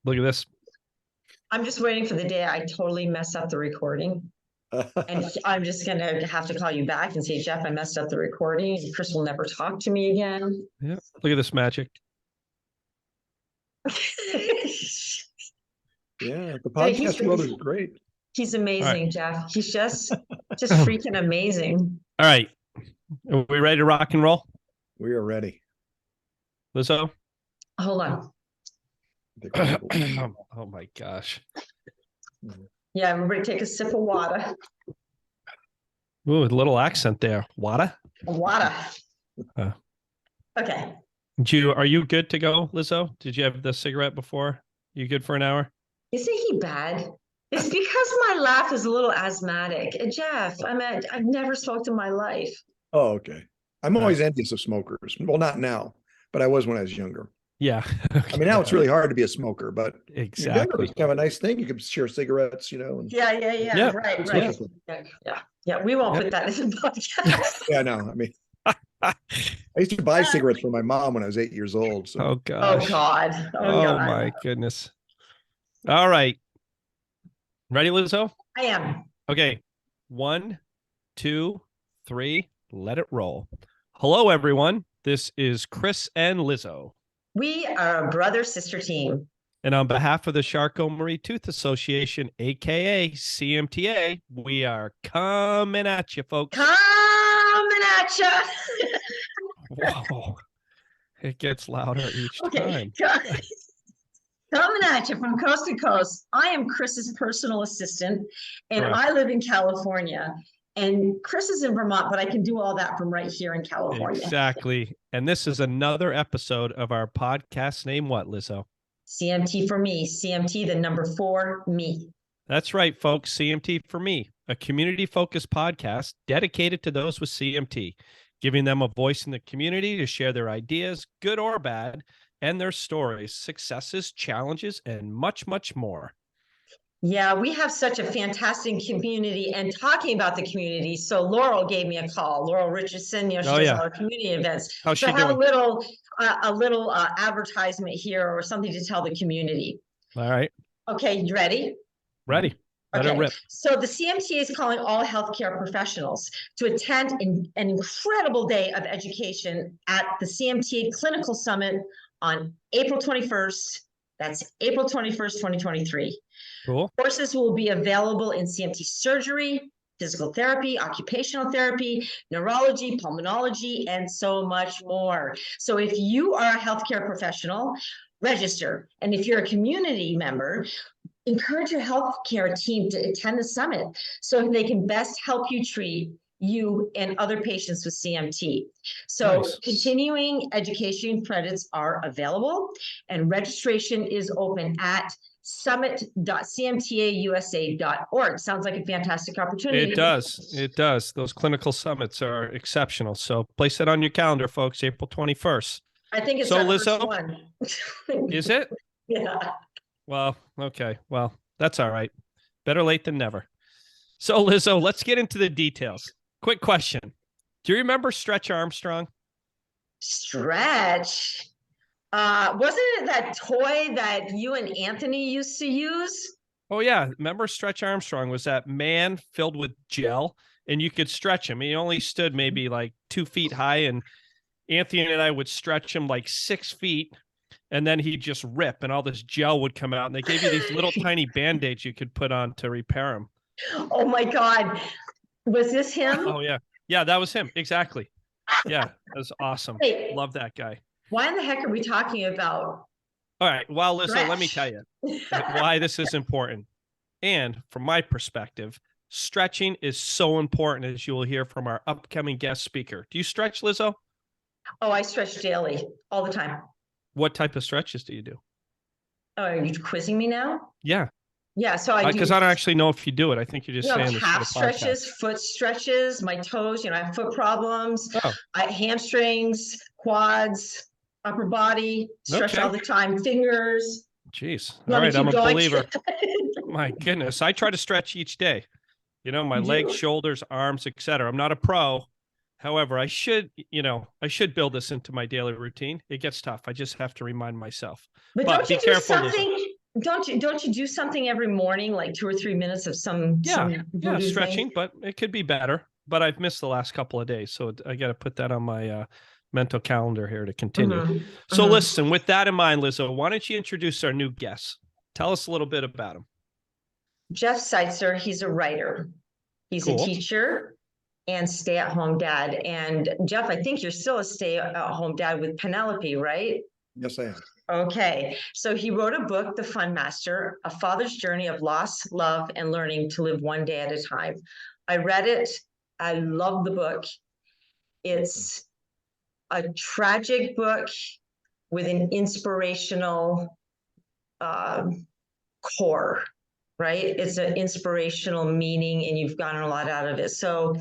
Look at this. I'm just waiting for the day I totally mess up the recording. And I'm just going to have to call you back and say, Jeff, I messed up the recording. And Chris will never talk to me again. Yeah. Look at this magic. Yeah, the podcast world is great. He's amazing, right. Jeff. He's just freaking amazing. All right. Are we ready to rock and roll? We are ready. Lizzo? Hold on. Oh my gosh. Yeah, everybody take a sip of water. Ooh, a little accent there. Water? Water. Okay. Are you good to go, Lizzo? Did you have the cigarette before? You good for an hour? Isn't he bad? It's because my laugh is a little asthmatic. Jeff, I've never smoked in my life. Oh, okay. I'm always envious of smokers. Well, not now, but I was when I was younger. Yeah. I mean, now it's really hard to be a smoker, but exactly. It's kind of a nice thing. You can share cigarettes, And, yeah. Right. Yeah. We won't put that in the podcast. Yeah, no. I mean, I used to buy cigarettes for my mom when I was 8 years old. So. Oh gosh. Oh God. Oh my goodness. All right. Ready, Lizzo? I am. Okay. 1, 2, 3. Let it roll. Hello, everyone. This is Chris and Lizzo. We are a brother-sister team. And on behalf of the Charcot-Marie Tooth Association, a.k.a. CMTA, we are coming at you, folks. Coming at you. Whoa. It gets louder each time. Coming at you from coast to coast. I am Chris's personal assistant, and I live in California. And Chris is in Vermont, but I can do all that from right here in California. Exactly. And this is another episode of our podcast name, what, Lizzo? CMT for me. CMT, the number 4, me. That's right, folks. CMT for me, a community-focused podcast dedicated to those with CMT, giving them a voice in the community to share their ideas, good or bad, and their stories, successes, challenges, and much, much more. Yeah, we have such a fantastic community, and talking about the community. So Laurel gave me a call. Laurel Richardson, she does all our community events. How's she doing? A little advertisement here or something to tell the community. All right. Okay, you ready? Ready. Okay. Rip. So the CMTA is calling all healthcare professionals to attend an incredible day of education at the CMTA Clinical Summit on April 21st. That's April 21st, 2023. Cool. Courses will be available in CMT surgery, physical therapy, occupational therapy, neurology, pulmonology, and so much more. So if you are a healthcare professional, register. And if you're a community member, encourage your healthcare team to attend the summit so they can best help you treat you and other patients with CMT. So continuing education credits are available, and registration is open at summit.cmtausa.org. Sounds like a fantastic opportunity. It does. It does. Those clinical summits are exceptional. So place it on your calendar, folks, April 21st. I think it's so, our Lizzo, first one. Is it? Yeah. Well, okay. Well, that's all right. Better late than never. So, Lizzo, let's get into the details. Quick question. Do you remember Stretch Armstrong? Stretch? Wasn't it that toy that you and Anthony used to use? Oh, yeah. Remember Stretch Armstrong was that man filled with gel, and you could stretch him. He only stood maybe like 2 feet high, and Anthony and I would stretch him like 6 feet, and then he'd just rip, and all this gel would come out, and they gave you these little tiny Band-Aids you could put on to repair him. Oh, my God. Was this him? Oh, yeah. Yeah, that was him. Exactly. Yeah, that was awesome. Hey, love that guy. Why in the heck are we talking about? All right. Well, listen, let me tell you why this is important. And from my perspective, stretching is so important, as you will hear from our upcoming guest speaker. Do you stretch, Lizzo? Oh, I stretch daily, all the time. What type of stretches do you do? Oh, are you quizzing me now? Yeah. Yeah, so I do. Because I don't actually know if you do it. I think you're just saying this. Calf stretches, foot stretches, my toes. I have foot problems. I hamstrings, quads, upper body, stretch all the time, fingers. Jeez. All right, I'm a believer. My goodness. I try to stretch each day. My legs, shoulders, arms, etc. I'm not a pro. However, I should build this into my daily routine. It gets tough. I just have to remind myself. But don't be you do careful, something? don't you do something every morning, like 2 or 3 minutes of some Yeah, voodoo stretching, thing? but it could be better. But I've missed the last couple of days, so I got to put that on my mental calendar here to continue. Mhm, So mhm. listen, with that in mind, Lizzo, why don't you introduce our new guest? Tell us a little bit about him. Jeff Seitzer, he's a writer. He's a Cool. teacher and stay-at-home dad. And Jeff, I think you're still a stay-at-home dad with Penelope, right? Yes, I am. Okay, so he wrote a book, The Fun Master, A Father's Journey of Loss, Love, and Learning to Live One Day at a Time. I read it. I love the book. It's a tragic book with an inspirational core, right? It's an inspirational meaning, and you've gotten a lot out of it. So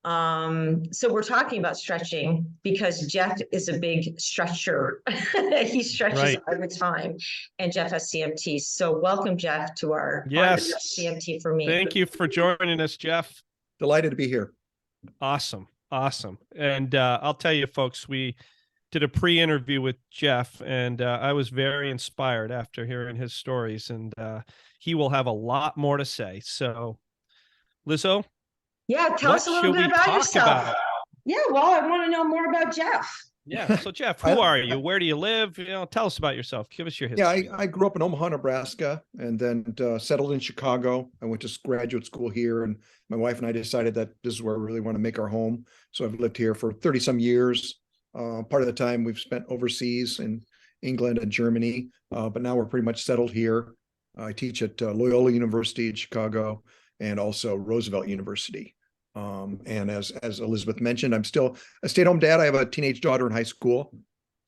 we're talking about stretching because Jeff is a big stretcher. He stretches Right. all the time, and Jeff has CMT. So welcome, Jeff, to our Yes. CMT for me. Thank you for joining us, Jeff. Delighted to be here. Awesome. And I'll tell you, folks, we did a pre-interview with Jeff, and I was very inspired after hearing his stories, and he will have a lot more to say. So, Lizzo, Yeah, tell us a little bit about yourself. Yeah, well, I want to know more about Jeff. Yeah. So, Jeff, who are you? Where do you live? Tell us about yourself. Give us your history. Yeah, I grew up in Omaha, Nebraska, and then settled in Chicago. I went to graduate school here, and my wife and I decided that this is where we really want to make our home. So I've lived here for 30 some years. Part of the time we've spent overseas in England and Germany, but now we're pretty much settled here. I teach at Loyola University in Chicago and also Roosevelt University. And as Elizabeth mentioned, I'm still a stay-at-home dad. I have a teenage daughter in high school.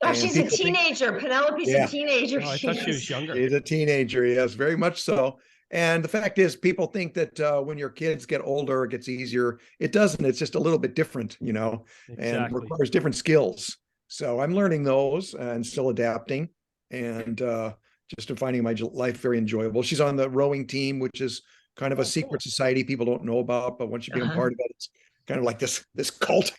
Oh, she's a teenager. Penelope's a teenager. Oh, I thought she was younger. She's a teenager, yes, very much so. And the fact is, people think that when your kids get older, it gets easier. It doesn't. It's just a little bit different, and requires different skills. So I'm learning those and still adapting, and just finding my life very enjoyable. She's on the rowing team, which is kind of a secret society people don't know about, but once you become part of it, it's kind of like this cult,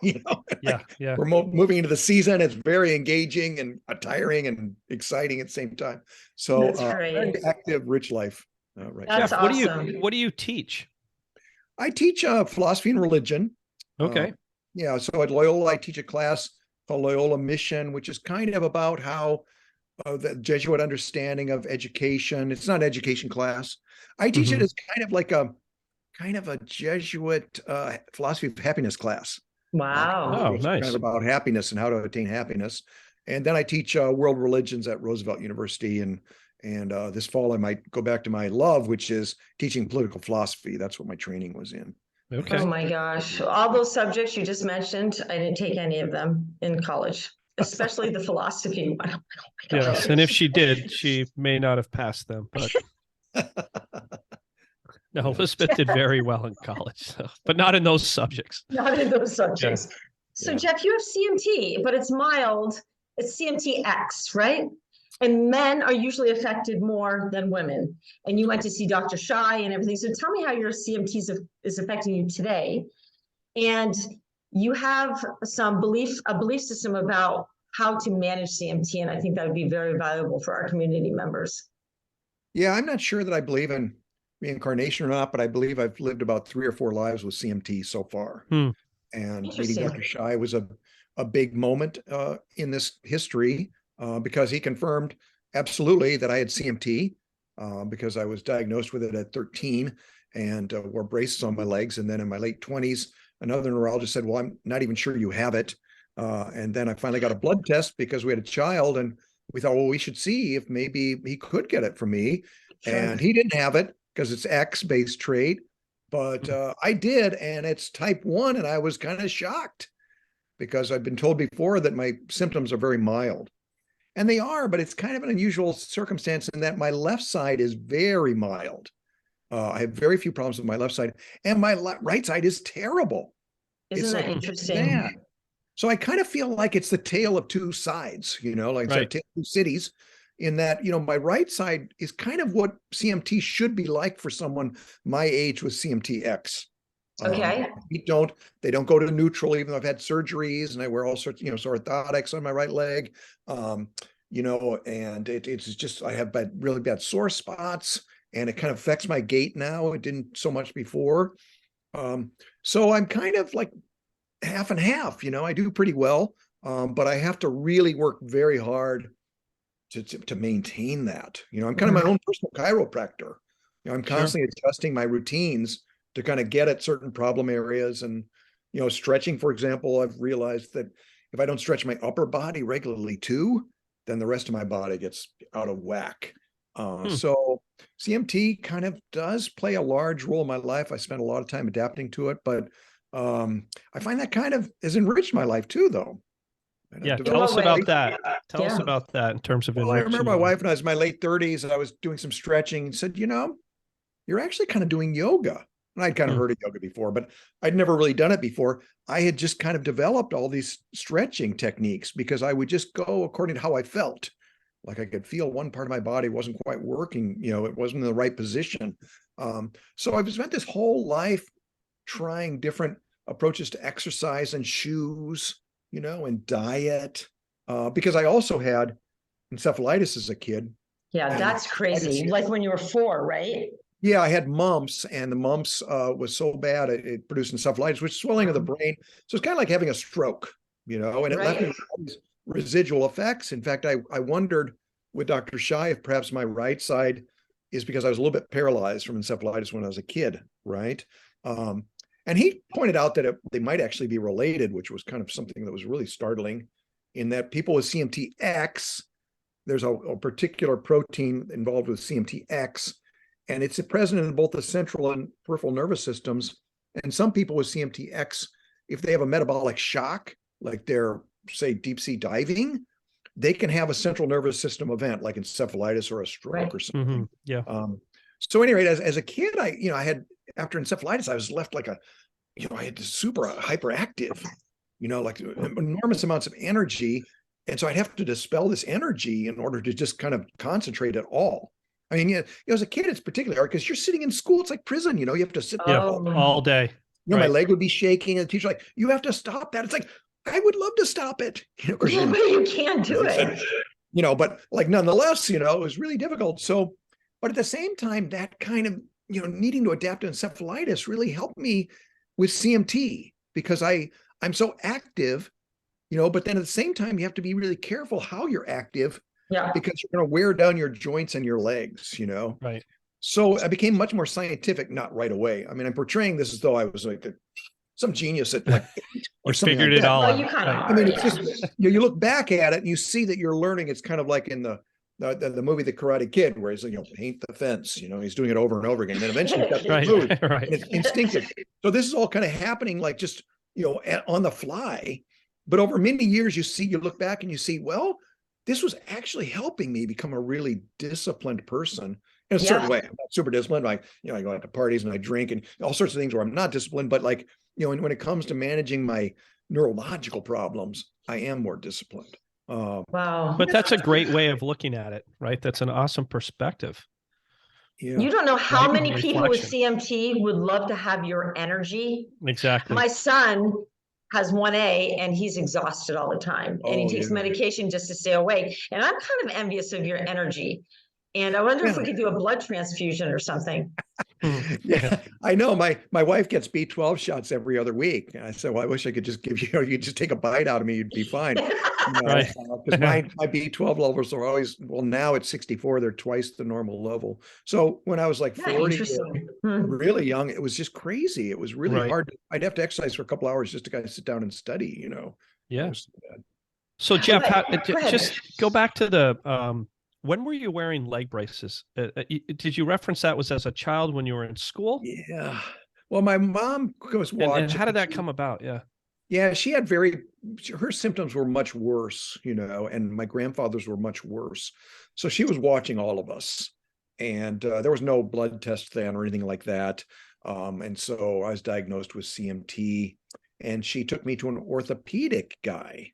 Yeah. We're moving into the season. It's very engaging and tiring and exciting at the same time. So very active, rich life. Right. That's Jeff, awesome. What do you teach? I teach philosophy and religion. Okay. So at Loyola, I teach a class called Loyola Mission, which is kind of about how the Jesuit understanding of education. It's not an education class. I teach it as kind of a Jesuit philosophy of happiness class. Wow. Nice. Kind of about happiness and how to attain happiness. And then I teach world religions at Roosevelt University. And this fall I might go back to my love, which is teaching political philosophy. That's what my training was in. Okay. Oh my gosh. All those subjects you just mentioned, I didn't take any of them in college, especially the philosophy one. Oh yes. And if she did, she may not have passed them, but no, Elizabeth did very well in college, but not in those subjects. Not in those subjects. Yeah. So Jeff, you have CMT, but it's mild. It's CMT-X, right? And men are usually affected more than women. And you went to see Dr. Shai and everything. So tell me how your CMT is affecting you today. And you have a belief system about how to manage CMT. And I think that would be very valuable for our community members. Yeah, I'm not sure that I believe in reincarnation or not, but I believe I've lived about 3 or 4 lives with CMT so far. And meeting Dr. Shai was a big moment in this history. Because he confirmed absolutely that I had CMT because I was diagnosed with it at 13 and wore braces on my legs. And then in my late 20s, another neurologist said, well, I'm not even sure you have it. And then I finally got a blood test because we had a child and we thought, well, we should see if maybe he could get it from me. Sure. And he didn't have it because it's X-based trait, but I did. And it's type 1. And I was kind of shocked because I've been told before that my symptoms are very mild. And they are, but it's kind of an unusual circumstance in that my left side is very mild. I have very few problems with my left side, and my right side is terrible. Isn't that interesting? Bad. So I kind of feel like it's the tale of two sides, like right. Two cities, in that, my right side is kind of what CMT should be like for someone my age with CMT-X. Okay. They don't go to neutral, even though I've had surgeries and I wear all sorts, orthotics on my right leg. and it's just, I have really bad sore spots, and it kind of affects my gait now. It didn't so much before. So I'm kind of like half and half, I do pretty well. But I have to really work very hard to maintain that. I'm kind of my own personal chiropractor. I'm constantly adjusting my routines to kind of get at certain problem areas. And, stretching, for example, I've realized that if I don't stretch my upper body regularly too, then the rest of my body gets out of whack. So CMT kind of does play a large role in my life. I spent a lot of time adapting to it, but I find that kind of has enriched my life too, though. Yeah, tell us about that. Tell us about that in terms of I remember enriching my you. wife, when I was in my late 30s, and I was doing some stretching, and said, you're actually kind of doing yoga. And I'd kind of heard of yoga before, but I'd never really done it before. I had just kind of developed all these stretching techniques because I would just go according to how I felt. Like I could feel one part of my body wasn't quite working, it wasn't in the right position. So I've spent this whole life trying different approaches to exercise and shoes, and diet, because I also had encephalitis as a kid. Yeah, that's crazy. Like when you were 4, right? Yeah, I had mumps, and the mumps was so bad it produced encephalitis, which is swelling of the brain. So it's kind of like having a stroke, and it left me with all these residual effects. In fact, I wondered with Dr. Shai if perhaps my right side is because I was a little bit paralyzed from encephalitis when I was a kid, right? And he pointed out that they might actually be related, which was kind of something that was really startling, in that people with CMTX, there's a particular protein involved with CMTX, and it's present in both the central and peripheral nervous systems. And some people with CMTX, if they have a metabolic shock, like they're, say, deep sea diving, they can have a central nervous system event like encephalitis or a stroke or something. Yeah. So anyway, as a kid, I had, after encephalitis, I was left like I had super hyperactive, like enormous amounts of energy. And so I'd have to dispel this energy in order to just kind of concentrate at all. I mean, as a kid, it's particularly hard because you're sitting in school. It's like prison, you have to sit there all day. My leg would be shaking, and the teacher's like, you have to stop that. It's like, I would love to stop it. But you can't do it. But like, nonetheless, it was really difficult. So, but at the same time, that kind of, needing to adapt to encephalitis really helped me with CMT, because I'm so active, but then at the same time, you have to be really careful how you're active, because you're going to wear down your joints and your legs, Right. So I became much more scientific, not right away. I mean, I'm portraying this as though I was like some genius at like 8 or something. Figured it all out. You kind of I mean, it's just, you look back at it and you see that you're learning. It's kind of like in the movie The Karate Kid, where he's paint the fence, he's doing it over and over again. And then eventually he got the food, and it's instinctive. So this is all kind of happening like just, on the fly. But over many years, you look back and you see, well, this was actually helping me become a really disciplined person in a certain way. I'm not super disciplined. I go out to parties and I drink and all sorts of things where I'm not disciplined, but like, when it comes to managing my neurological problems, I am more disciplined. Wow. But that's a great way of looking at it, right? That's an awesome perspective. Yeah. You don't know how many people with CMT would love to have your energy. Exactly. My son has 1A and he's exhausted all the time, and he takes medication just to stay awake. And I'm kind of envious of your energy. And I wonder if we could do a blood transfusion or something. Yeah, I know. My wife gets B12 shots every other week. And I said, well, I wish I could just give you, you just take a bite out of me, you'd be fine. Right. Because my B12 levels are always, well, now it's 64, they're twice the normal level. So when I was like 40, really young, it was just crazy. It was really hard. I'd have to exercise for a couple hours just to kind of sit down and study, Yeah. So Jeff, just go back to the, when were you wearing leg braces? Did you reference that was as a child when you were in school? Yeah. Well, my mom was watching. And how did that come about? Yeah. Yeah, she had her symptoms were much worse, and my grandfather's were much worse. So she was watching all of us, and there was no blood test then or anything like that. And so I was diagnosed with CMT, and she took me to an orthopedic guy.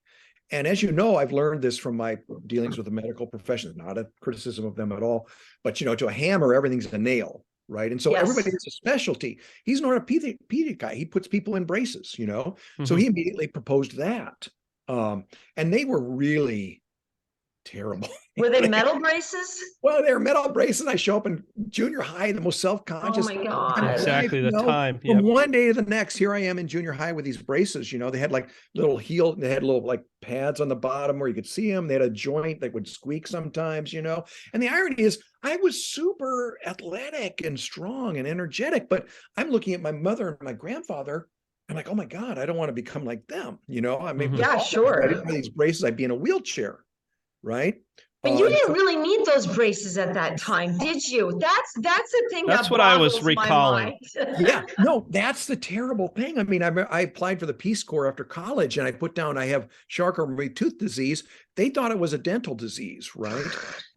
And as you know, I've learned this from my dealings with the medical profession, not a criticism of them at all, but, to a hammer, everything's a nail, right? And so everybody has a specialty. He's an orthopedic guy. He puts people in braces, So he immediately proposed that. And they were really terrible. Were they metal braces? Well, they're metal braces. I show up in junior high, the most Oh self-conscious. my God. Exactly the time. From Yep. one day to the next, here I am in junior high with these braces. They had like little they had little like pads on the bottom where you could see them. They had a joint that would squeak sometimes, And the irony is, I was super athletic and strong and energetic, but I'm looking at my mother and my grandfather. I'm like, oh my God, I don't want to become like them. I mean, Yeah, sure. I didn't wear these braces, I'd be in a wheelchair, right? But you didn't really need those braces at that time, did you? That's the thing. That's that what I was boggles my recalling. mind. Yeah, no, that's the terrible thing. I mean, I applied for the Peace Corps after college, and I put down I have Charcot-Marie tooth disease. They thought it was a dental disease, right?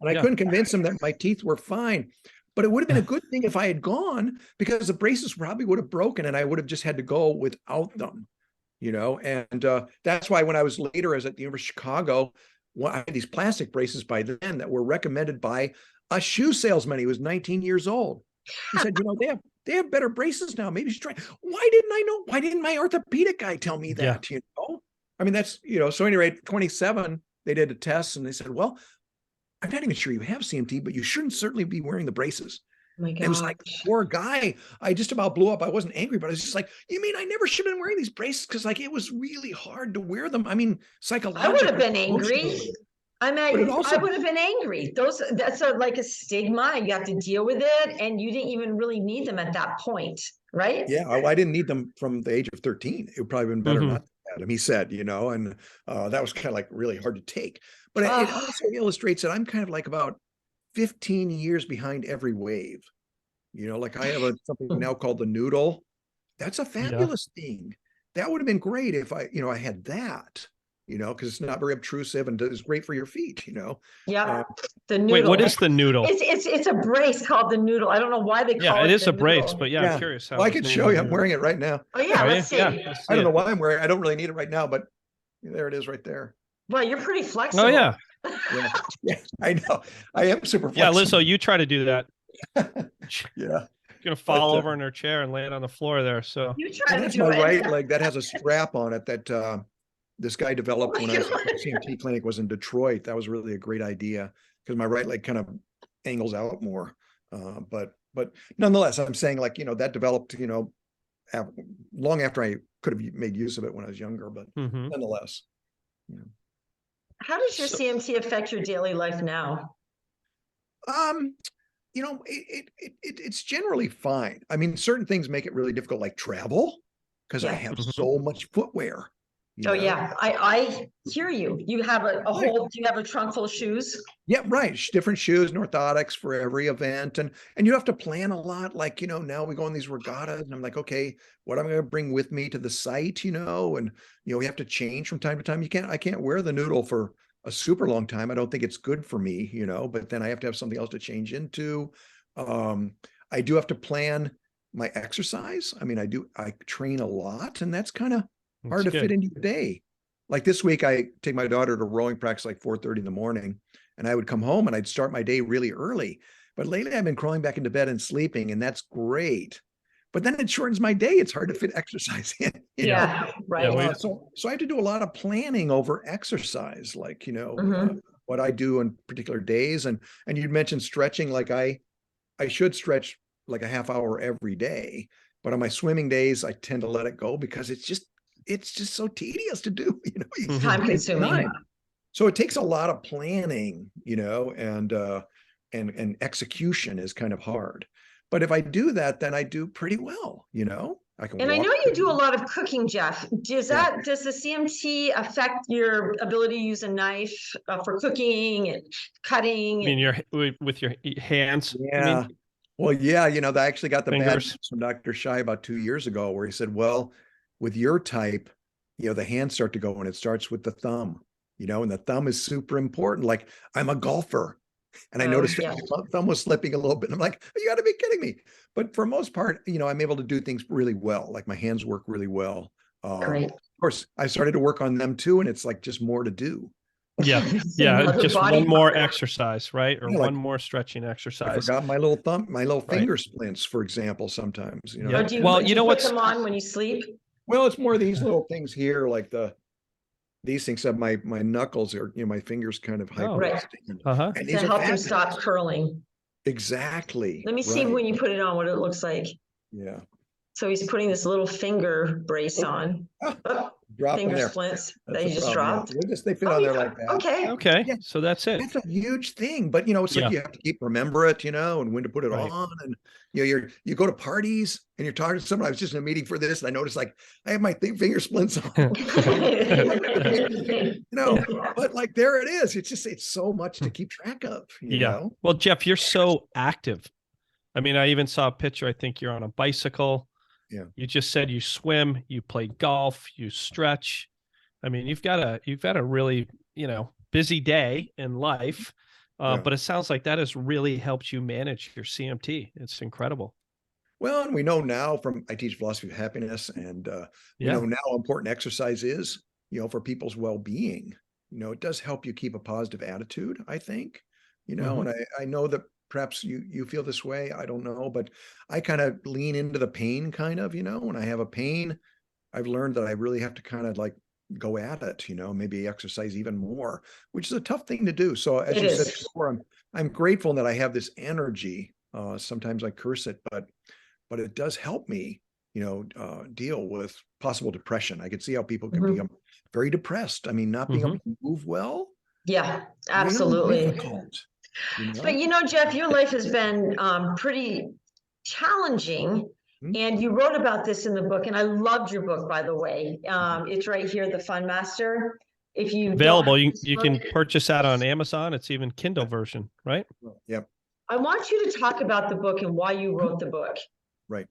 And I couldn't convince them that my teeth were fine. But it would have been a good thing if I had gone, because the braces probably would have broken, and I would have just had to go without them, And that's why when I was later, as at the University of Chicago, I had these plastic braces by then that were recommended by a shoe salesman. He was 19 years old. He said, they have better braces now. Maybe you should try. Why didn't I know? Why didn't my orthopedic guy tell me that? I mean, that's, so anyway, 27, they did a test and they said, well, I'm not even sure you have CMT, but you shouldn't certainly be wearing the braces. Oh my God. It was like, poor guy. I just about blew up. I wasn't angry, but I was just like, you mean I never should have been wearing these braces? Because like, it was really hard to wear them. I mean, psychologically. I would have been angry. I mean, also, I would have been angry. That's like a stigma. You have to deal with it. And you didn't even really need them at that point, right? Yeah, I didn't need them from the age of 13. It would probably been better not to have them, he said, and that was kind of like really hard to take. But it also illustrates that I'm kind of like about 15 years behind every wave. Like I have something now called the noodle. That's a fabulous thing. That would have been great if I had that, because it's not very obtrusive and it's great for your feet, Yeah. The noodle. Wait, what is the noodle? It's a brace called the noodle. I don't know why they call it. It is a brace, noodle. but I'm curious. Well, I could show you. I'm wearing it right now. Oh yeah, let's see. Yeah, I don't know why I'm wearing it. I don't really need it right now, but there it is right there. Well, you're pretty flexible. Oh yeah. Yeah, I know. I am super flexible. Yeah, Lizzo, you try to do that. Yeah. You're gonna fall over in her chair and lay it on the floor there. So you try to that's do my it. right leg that has a strap on it that this guy developed when I was at the CMT clinic, was in Detroit. That was really a great idea because my right leg kind of angles out more. But nonetheless, I'm saying like, that developed, long after I could have made use of it when I was younger, but nonetheless. How does your CMT affect your daily life now? It's generally fine. I mean, certain things make it really difficult, like travel, because I have so much footwear. Oh yeah, I hear you. You have a whole. Do you have a trunk full of shoes? Yeah, right. Different shoes and orthotics for every event, and you have to plan a lot. Like now we go on these regattas, and I'm like, okay, what am I going to bring with me to the site? And we have to change from time to time. I can't wear the noodle for a super long time. I don't think it's good for me, but then I have to have something else to change into. I do have to plan my exercise. I mean, I train a lot, and that's kind of hard to fit into your day. Like this week, I take my daughter to rowing practice like 4:30 in the morning, and I would come home and I'd start my day really early. But lately I've been crawling back into bed and sleeping, and that's great. But then it shortens my day. It's hard to fit exercise in. Right. Yeah, so I have to do a lot of planning over exercise, like, what I do on particular days. And you'd mentioned stretching, like I should stretch like a half hour every day. But on my swimming days, I tend to let it go because it's just so tedious to do, Time consuming. So it takes a lot of planning, and execution is kind of hard. But if I do that, then I do pretty well, I can. And I know you do a lot of cooking, Jeff. Does the CMT affect your ability to use a knife for cooking and cutting? I mean, with your hands. Yeah. Well, yeah, I actually got the bad Fingers. news from Dr. Shai about 2 years ago, where he said, well, with your type, the hands start to go, and it starts with the thumb, and the thumb is super important. Like, I'm a golfer, and I noticed my thumb was slipping a little bit. And I'm like, you got to be kidding me. But for most part, I'm able to do things really well. Like my hands work really well. Great. Of course, I started to work on them too, and it's like just more to do. Yeah. Just one more exercise, right? Or one more stretching I exercise. forgot my little finger splints, for example, sometimes. Do you put them on when you sleep? Well, it's more of these little things here, like the these things have my knuckles or, my fingers kind of Right. hyperextend. Uh-huh. And To these are help them fabulous. stop curling. Exactly. Let me see right. when you put it on what it looks like. Yeah. So he's putting this little finger brace Oh. on. Ah, Oh, drop them finger there. splints That's that the he just problem. dropped. They fit Oh, on there yeah. like that. Okay. Okay. Yeah. So that's it. That's a huge thing, but it's like Yeah. you have to remember it, and when to put it Right. on, and you go to parties and you're talking to someone. I was just in a meeting for this, and I noticed like I have my finger splints on, but like there it is. It's so much to keep track of, Yeah. Well, Jeff, you're so active. I mean, I even saw a picture. I think you're on a bicycle. Yeah. You just said you swim, you play golf, you stretch. I mean, you've got a really, busy day in life. Yeah. But it sounds like that has really helped you manage your CMT. It's incredible. Well, and we know now I teach philosophy of happiness, and we know now how important exercise is, for people's well-being. It does help you keep a positive attitude, I think, and I know that perhaps you feel this way. I don't know, but I kind of lean into the pain kind of, when I have a pain, I've learned that I really have to kind of like go at it, maybe exercise even more, which is a tough thing to do. So as you said before, I'm grateful that I have this energy. Sometimes I curse it, but it does help me, deal with possible depression. I could see how people can become very depressed. I mean, not being able to move well. Yeah, absolutely. Really difficult, But Jeff, your life has been pretty challenging. And you wrote about this in the book, and I loved your book, by the way. It's right here, The Fun Master. If you available, you can purchase that on Amazon. It's even Kindle version, right? Yep. I want you to talk about the book and why you wrote the book. Right.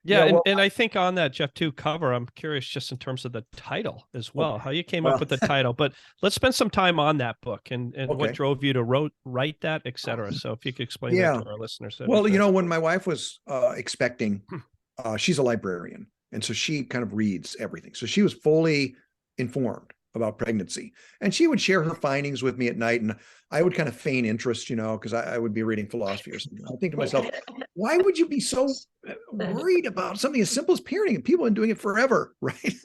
Yeah, and I think on that Jeff too cover, I'm curious just in terms of the title as well, how you came up with the title. But let's spend some time on that book and what drove you to write that, et cetera. So if you could explain that to our listeners. Well, when my wife was expecting, she's a librarian, and so she kind of reads everything. So she was fully informed about pregnancy, and she would share her findings with me at night, and I would kind of feign interest, because I would be reading philosophy or something. I think to myself, why would you be so worried about something as simple as parenting? And people have been doing it forever, right?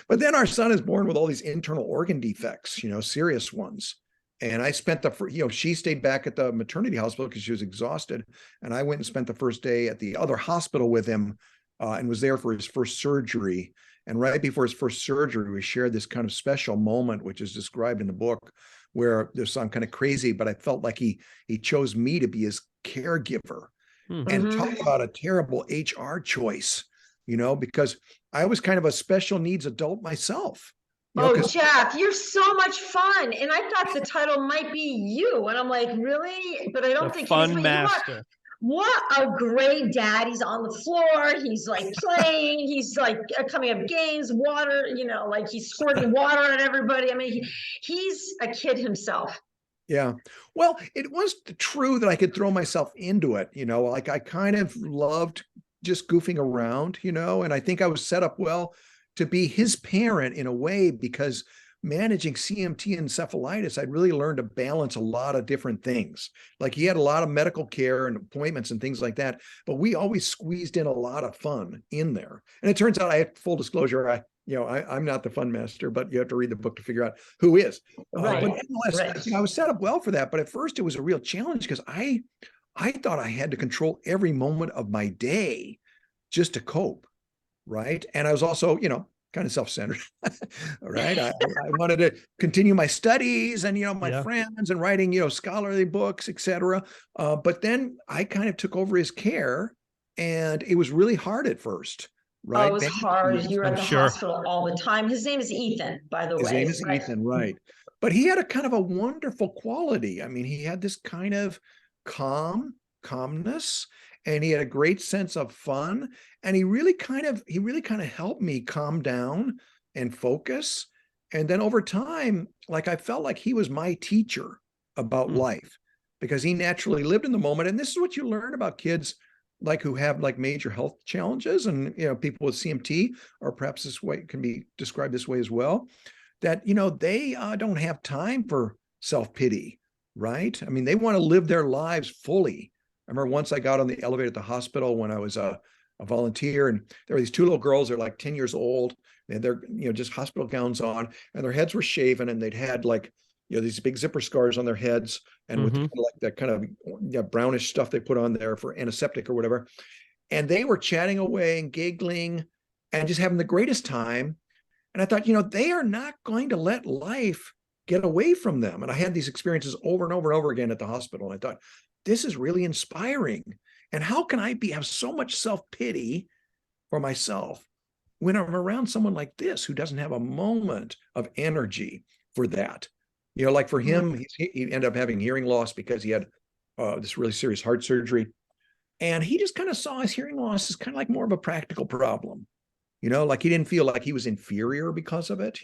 But then our son is born with all these internal organ defects, serious ones. And I spent she stayed back at the maternity hospital because she was exhausted. And I went and spent the first day at the other hospital with him and was there for his first surgery. And right before his first surgery, we shared this kind of special moment, which is described in the book, where there's some kind of crazy, but I felt like he chose me to be his caregiver. And talk about a terrible HR choice, because I was kind of a special needs adult myself. Jeff, you're so much fun. And I thought the title might be you. And I'm like, really? But I don't think Fun Master. What a great dad. He's on the floor. He's like playing. He's like coming up games, water, like he's squirting water at everybody. I mean, he's a kid himself. Yeah. Well, it was true that I could throw myself into it, like I kind of loved just goofing around, and I think I was set up well to be his parent in a way, because managing CMT encephalitis, I'd really learned to balance a lot of different things. Like he had a lot of medical care and appointments and things like that, but we always squeezed in a lot of fun in there. And it turns out, full disclosure, I'm not the fun master, but you have to read the book to figure out who is. Right. But nonetheless, I was set up well for that. But at first it was a real challenge because I thought I had to control every moment of my day just to cope. Right. And I was also, kind of self-centered. Right. I wanted to continue my studies and, my friends and writing, scholarly books, etc. But then I kind of took over his care, and it was really hard at first. Right. Oh, it was hard. You were at the hospital all the time. His name is Ethan, by the way. His name is Ethan, right. But he had a kind of a wonderful quality. I mean, he had this kind of calmness, and he had a great sense of fun. And he really kind of helped me calm down and focus. And then over time, like I felt like he was my teacher about life, because he naturally lived in the moment. And this is what you learn about kids like who have like major health challenges, and people with CMT, or perhaps this way can be described this way as well, that they don't have time for self-pity, right? I mean, they want to live their lives fully. I remember once I got on the elevator at the hospital when I was a volunteer, and there were these two little girls. They're like 10 years old, and they're, just hospital gowns on, and their heads were shaven, and they'd had like, these big zipper scars on their heads, and with like that kind of brownish stuff they put on there for antiseptic or whatever. And they were chatting away and giggling and just having the greatest time. And I thought, they are not going to let life get away from them. And I had these experiences over and over and over again at the hospital. And I thought, this is really inspiring. And how can I have so much self-pity for myself when I'm around someone like this who doesn't have a moment of energy for that? Like for him, he ended up having hearing loss because he had this really serious heart surgery. And he just kind of saw his hearing loss as kind of like more of a practical problem. Like he didn't feel like he was inferior because of it,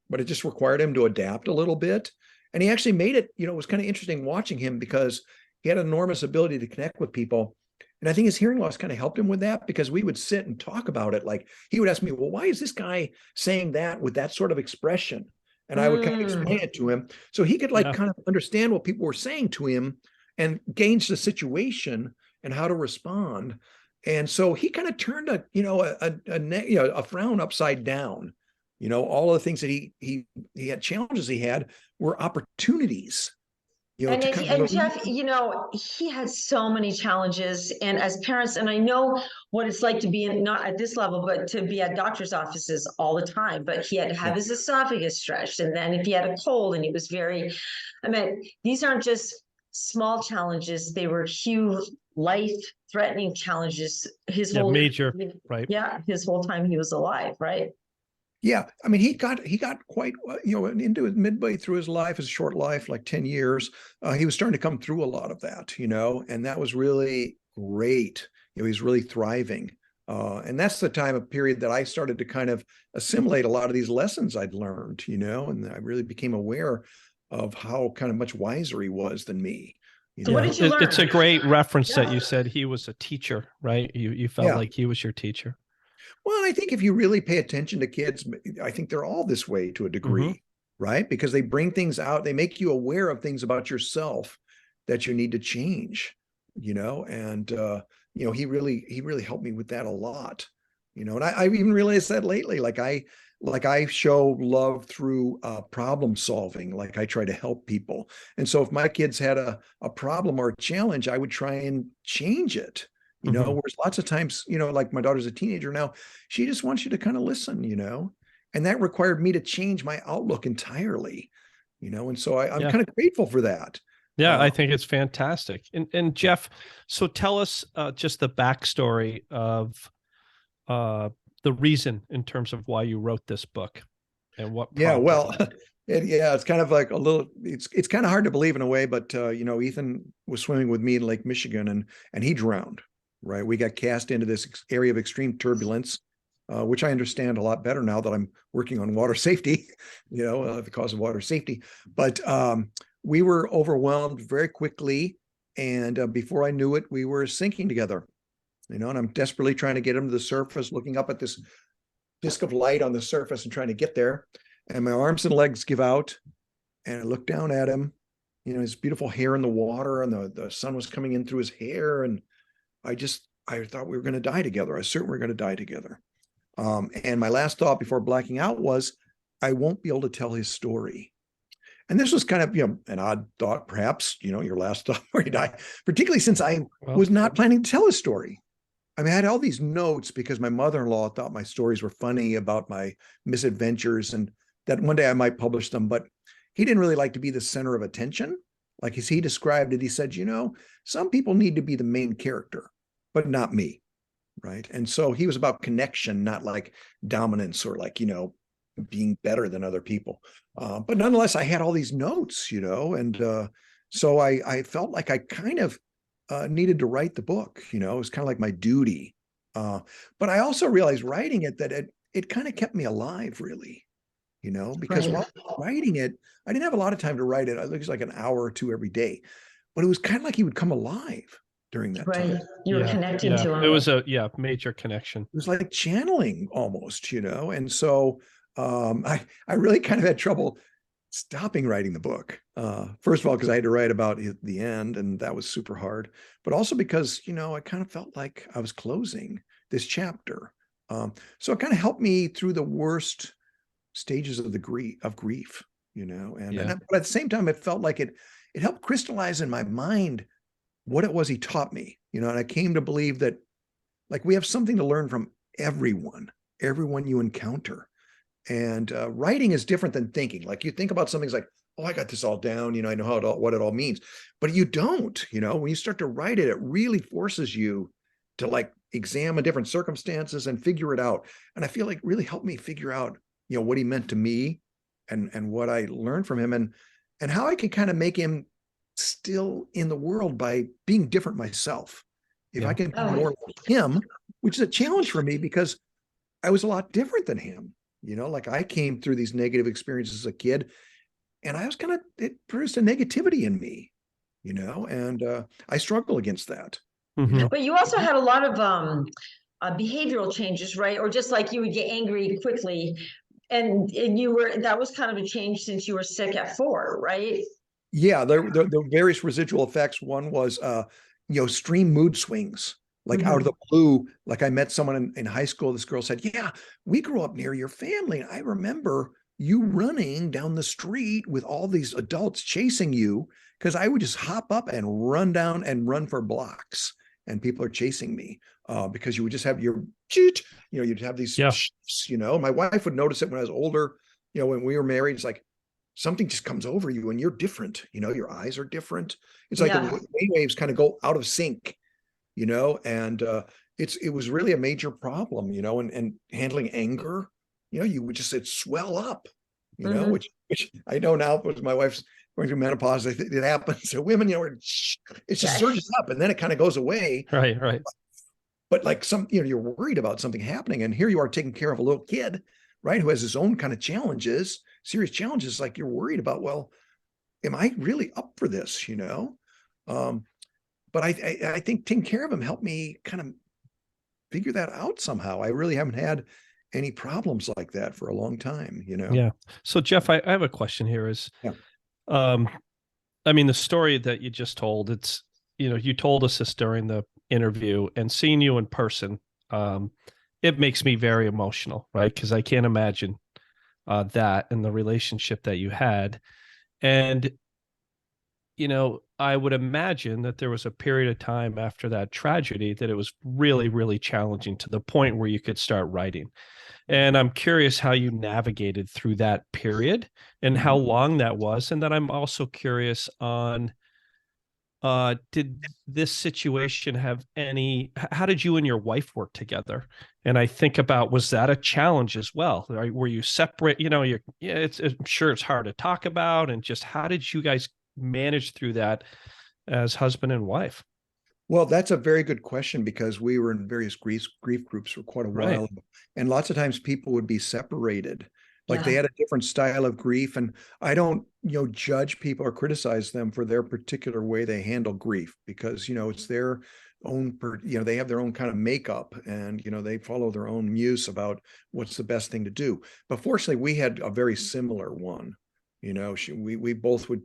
but it just required him to adapt a little bit. And he actually made it, it was kind of interesting watching him because he had an enormous ability to connect with people. And I think his hearing loss kind of helped him with that, because we would sit and talk about it. Like he would ask me, well, why is this guy saying that with that sort of expression? And I would kind of explain it to him so he could kind of understand what people were saying to him and gauge the situation and how to respond. And so he kind of turned a frown upside down. All of the things that he had, challenges he had, were opportunities. And Jeff, he had so many challenges, and as parents, and I know what it's like to be not at this level, but to be at doctor's offices all the time. But he had to have his esophagus stretched, and then if he had a cold, and he was these aren't just small challenges; they were huge, life-threatening challenges. His whole major, right? Yeah, his whole time he was alive, right? Yeah, I mean, he got quite, into it midway through his life, his short life, like 10 years. He was starting to come through a lot of that, and that was really great. He was really thriving. And that's the period that I started to kind of assimilate a lot of these lessons I'd learned, and I really became aware of how kind of much wiser he was than me. So what did you learn? It's a great reference that you said he was a teacher, right? You felt like he was your teacher. Well, I think if you really pay attention to kids, I think they're all this way to a degree, right? Because they bring things out, they make you aware of things about yourself that you need to change, and, he really helped me with that a lot, and I even realized that lately, like I show love through problem solving, like I try to help people. And so if my kids had a problem or a challenge, I would try and change it. Whereas lots of times, like my daughter's a teenager now, she just wants you to kind of listen, and that required me to change my outlook entirely, and so I'm kind of grateful for that. Yeah, I think it's fantastic. And Jeff, so tell us just the backstory of the reason in terms of why you wrote this book and what. Yeah, well, it's kind of like it's kind of hard to believe in a way, but Ethan was swimming with me in Lake Michigan and he drowned. Right. We got cast into this area of extreme turbulence, which I understand a lot better now that I'm working on water safety, the cause of water safety. But we were overwhelmed very quickly. And before I knew it, we were sinking together, and I'm desperately trying to get him to the surface, looking up at this disk of light on the surface and trying to get there. And my arms and legs give out. And I look down at him, his beautiful hair in the water, and the sun was coming in through his hair. And I thought we were going to die together. I was certain we were going to die together. And my last thought before blacking out was, I won't be able to tell his story. And this was kind of, an odd thought, perhaps, your last thought before you die, particularly since I was not planning to tell his story. I mean, I had all these notes because my mother-in-law thought my stories were funny about my misadventures and that one day I might publish them, but he didn't really like to be the center of attention. Like as he described it, he said, some people need to be the main character, but not me. Right. And so he was about connection, not like dominance or like, being better than other people. But nonetheless, I had all these notes, and so I felt like I kind of needed to write the book, it was kind of like my duty. But I also realized writing it that it kind of kept me alive, really, because while writing it, I didn't have a lot of time to write it. It was like an hour or two every day, but it was kind of like he would come alive during that time. You were connecting to him. It was a major connection. It was like channeling almost, and so I really kind of had trouble stopping writing the book. First of all, because I had to write about the end, and that was super hard, but also because, I kind of felt like I was closing this chapter. So it kind of helped me through the worst stages of grief, but at the same time, it felt like it helped crystallize in my mind what it was he taught me, and I came to believe that, like, we have something to learn from everyone you encounter. And writing is different than thinking. Like, you think about something's like, oh, I got this all down, I know what it all means, but you don't. When you start to write it, it really forces you to, like, examine different circumstances and figure it out. And I feel like really helped me figure out, what he meant to me, and what I learned from him, and how I can kind of make him still in the world by being different myself. If I can be more like him, which is a challenge for me because I was a lot different than him. Like, I came through these negative experiences as a kid, and it produced a negativity in me, and I struggle against that. But you also had a lot of behavioral changes, right? Or just like you would get angry quickly, and that was kind of a change since you were sick at 4, right? Yeah, the various residual effects. One was, extreme mood swings. Like, out of the blue, like, I met someone in high school. This girl said, yeah, we grew up near your family. And I remember you running down the street with all these adults chasing you, because I would just hop up and run down and run for blocks. And people are chasing me because you would just have you'd have these shifts, My wife would notice it when I was older, when we were married. It's like something just comes over you and you're different, your eyes are different. It's like the waves kind of go out of sync. And it was really a major problem, and handling anger, you would just, it swell up, which I know now, because my wife's going through menopause, it happens to women, it just surges up and then it kind of goes away. Right. But like you're worried about something happening, and here you are taking care of a little kid, right, who has his own kind of challenges, serious challenges. Like, you're worried about, well, am I really up for this, But I think taking care of him helped me kind of figure that out somehow. I really haven't had any problems like that for a long time, Yeah. So, Jeff, I have a question here I mean, the story that you just told, it's, you told us this during the interview, and seeing you in person, it makes me very emotional, right? Because I can't imagine that and the relationship that you had. And, I would imagine that there was a period of time after that tragedy that it was really, really challenging to the point where you could start writing. And I'm curious how you navigated through that period and how long that was. And then I'm also curious on, did this situation have how did you and your wife work together? And I think about, was that a challenge as well? Right? Were you separate? I'm sure it's hard to talk about. And just how did you guys manage through that as husband and wife? Well, that's a very good question, because we were in various grief groups for quite a while. And lots of times people would be separated. Like, they had a different style of grief. And I don't, judge people or criticize them for their particular way they handle grief, because, it's their own, they have their own kind of makeup, and, they follow their own muse about what's the best thing to do. But fortunately, we had a very similar one. We both would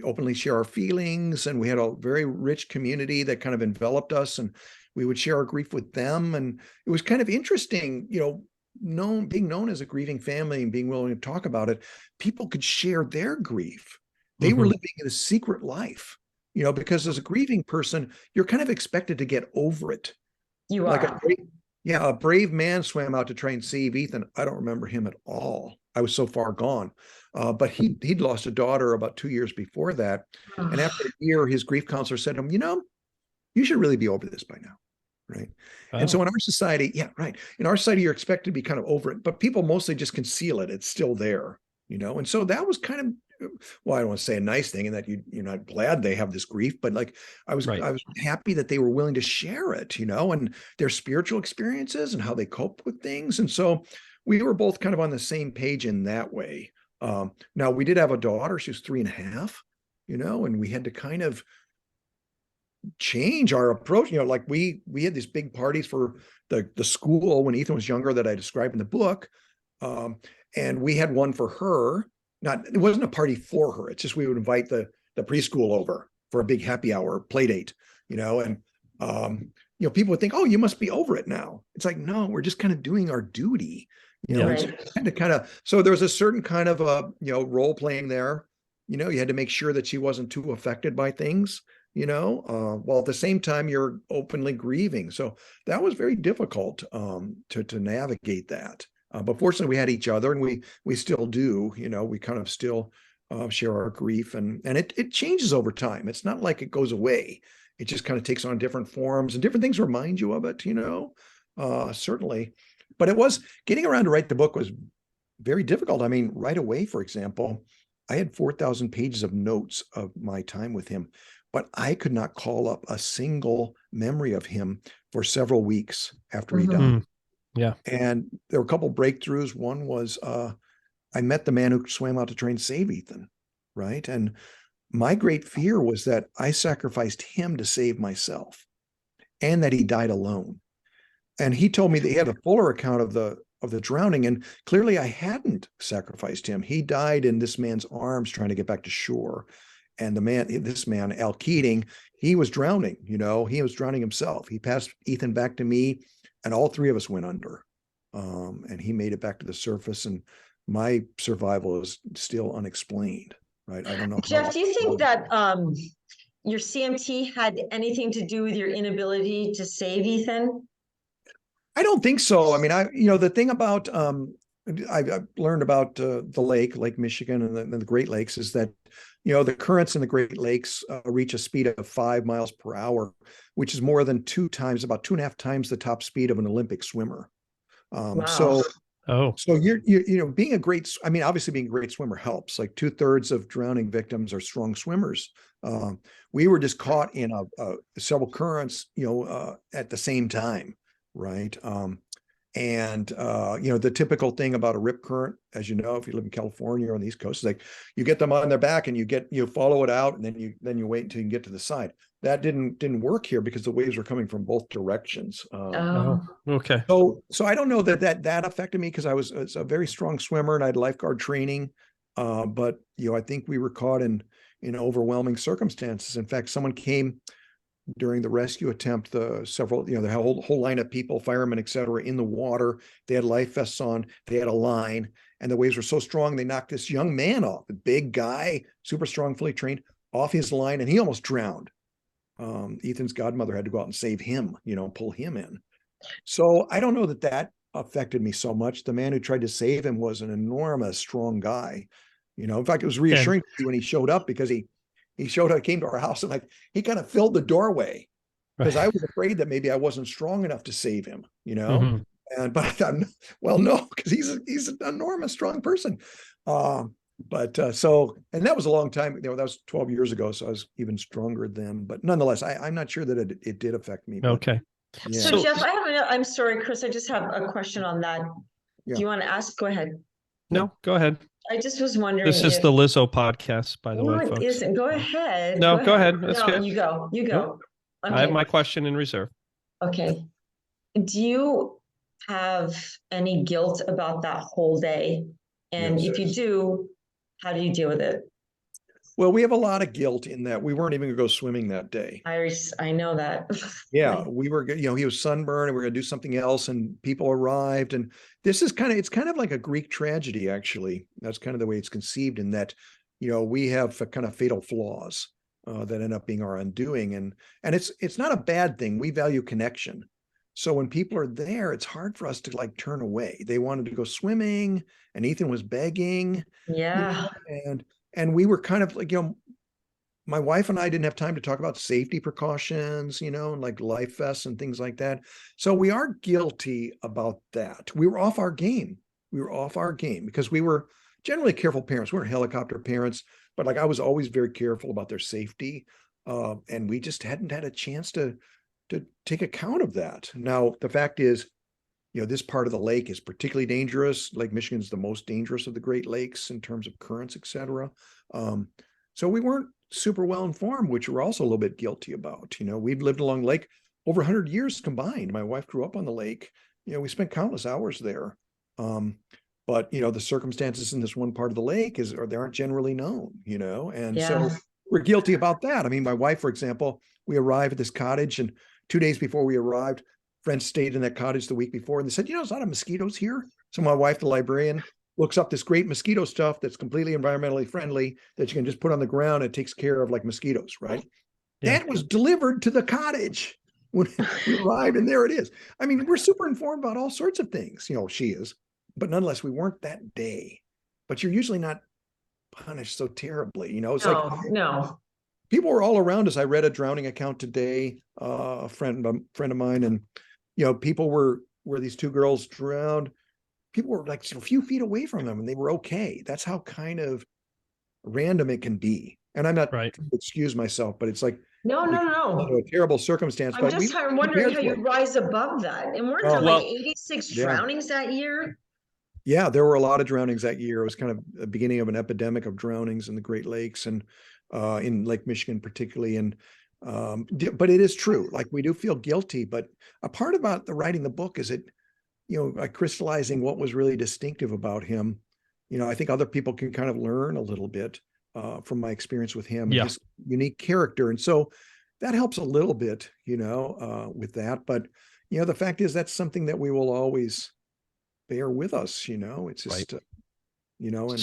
openly share our feelings, and we had a very rich community that kind of enveloped us, and we would share our grief with them. And it was kind of interesting, being known as a grieving family and being willing to talk about it. People could share their grief. They were living in a secret life, because as a grieving person, you're kind of expected to get over it. You like are. A brave man swam out to try and save Ethan. I don't remember him at all. I was so far gone. But he'd lost a daughter about 2 years before that. And after a year, his grief counselor said to him, you should really be over this by now. Right. And so in our society, in our society, you're expected to be kind of over it, but people mostly just conceal it. It's still there, and so that was kind of, well, I don't want to say a nice thing, in that you're not glad they have this grief, but like, I was happy that they were willing to share it, and their spiritual experiences and how they cope with things. And so we were both kind of on the same page in that way. Now, we did have a daughter. She was 3.5, and we had to kind of change our approach. Like, we had these big parties for the school when Ethan was younger that I described in the book. And we had one for her, it wasn't a party for her. It's just we would invite the preschool over for a big happy hour play date, and people would think, oh, you must be over it now. It's like, no, we're just kind of doing our duty, Right. so there was a certain kind of role playing there. You had to make sure that she wasn't too affected by things, while at the same time you're openly grieving. So that was very difficult to navigate that. But fortunately, we had each other, and we still do. We kind of still share our grief, and it changes over time. It's not like it goes away. It just kind of takes on different forms, and different things remind you of it. Certainly. But it was getting around to write the book was very difficult. I mean, right away, for example, I had 4,000 pages of notes of my time with him, but I could not call up a single memory of him for several weeks after he died. Yeah. And there were a couple breakthroughs. One was I met the man who swam out to try and save Ethan, right? And my great fear was that I sacrificed him to save myself, and that he died alone. And he told me that he had a fuller account of the drowning, and clearly I hadn't sacrificed him. He died in this man's arms trying to get back to shore. And this man, Al Keating, he was drowning, he was drowning himself. He passed Ethan back to me, and all three of us went under. And he made it back to the surface, and my survival is still unexplained, right? I don't know. Jeff, do you think that your CMT had anything to do with your inability to save Ethan? I don't think so. I mean, the thing about I've learned about the Lake Michigan, and the Great Lakes is that, the currents in the Great Lakes reach a speed of 5 miles per hour, which is more than about 2.5 times the top speed of an Olympic swimmer. Wow. So you're being obviously being a great swimmer helps. Like 2/3 of drowning victims are strong swimmers. We were just caught in several currents, at the same time. Right. The typical thing about a rip current, as you know, if you live in California or on the East Coast, is like you get them on their back and you follow it out, and then you wait until you can get to the side. That didn't work here because the waves were coming from both directions. Okay. So I don't know that affected me, because I was a very strong swimmer and I had lifeguard training. But I think we were caught in overwhelming circumstances. In fact, someone came during the rescue attempt, the whole line of people, firemen, et cetera, in the water. They had life vests on, they had a line, and the waves were so strong, they knocked this young man off, a big guy, super strong, fully trained, off his line, and he almost drowned. Ethan's godmother had to go out and save him, pull him in. So I don't know that affected me so much. The man who tried to save him was an enormous, strong guy. In fact, it was reassuring to me when he showed up, because he showed up, came to our house, and he kind of filled the doorway, because I was afraid that maybe I wasn't strong enough to save him, but I thought, well, no, because he's an enormous, strong person. And that was a long time, that was 12 years ago. So I was even stronger then, but nonetheless, I'm not sure that it did affect me. Okay. Yeah. So Jeff, I'm sorry, Chris, I just have a question on that. Yeah. Do you want to ask? Go ahead. No, go ahead. I just was wondering. This is the Lizzo podcast, by the way, folks. No, it isn't. Go ahead. No, go ahead. That's good. You go. Nope. Okay. I have my question in reserve. Okay. Do you have any guilt about that whole day? And Yes. if you do, how do you deal with it? Well, we have a lot of guilt in that we weren't even going to go swimming that day. I know that. Yeah, we were, he was sunburned, and we were going to do something else, and people arrived. And it's kind of like a Greek tragedy, actually. That's kind of the way it's conceived, in that, we have kind of fatal flaws that end up being our undoing. And it's not a bad thing. We value connection. So when people are there, it's hard for us to turn away. They wanted to go swimming, and Ethan was begging. Yeah. And we were kind of my wife and I didn't have time to talk about safety precautions, and life vests and things like that. So we are guilty about that. We were off our game. Because we were generally careful parents. We weren't helicopter parents, but I was always very careful about their safety. And we just hadn't had a chance to take account of that. Now, the fact is, this part of the lake is particularly dangerous. Lake Michigan is the most dangerous of the Great Lakes in terms of currents, et cetera. So we weren't super well informed, which we're also a little bit guilty about. We've lived along the lake over 100 years combined. My wife grew up on the lake. We spent countless hours there. but the circumstances in this one part of the lake or they aren't generally known, and Yeah. so we're guilty about that. I mean, my wife, for example, we arrived at this cottage, and 2 days before we arrived, friends stayed in that cottage the week before, and they said, there's a lot of mosquitoes here. So my wife, the librarian, looks up this great mosquito stuff that's completely environmentally friendly that you can just put on the ground. It takes care of like mosquitoes, right? Yeah. That was delivered to the cottage when we arrived, and there it is. I mean, we're super informed about all sorts of things. She is, but nonetheless, we weren't that day. But you're usually not punished so terribly. It's like No. people were all around us. I read a drowning account today, a friend of mine, and people were where these two girls drowned. People were like a few feet away from them, and they were okay. That's how kind of random it can be. And I'm not Right. trying to excuse myself, but it's like No. a terrible circumstance. I'm but just wondering how you rise above that. And weren't there like 86 drownings that year? Yeah, there were a lot of drownings that year. It was kind of the beginning of an epidemic of drownings in the Great Lakes and in Lake Michigan particularly. And but it is true. Like we do feel guilty. But a part about writing the book is like crystallizing what was really distinctive about him. I think other people can kind of learn a little bit from my experience with him and his unique character. And so that helps a little bit, with that. But, the fact is that's something that we will always bear with us, it's just, and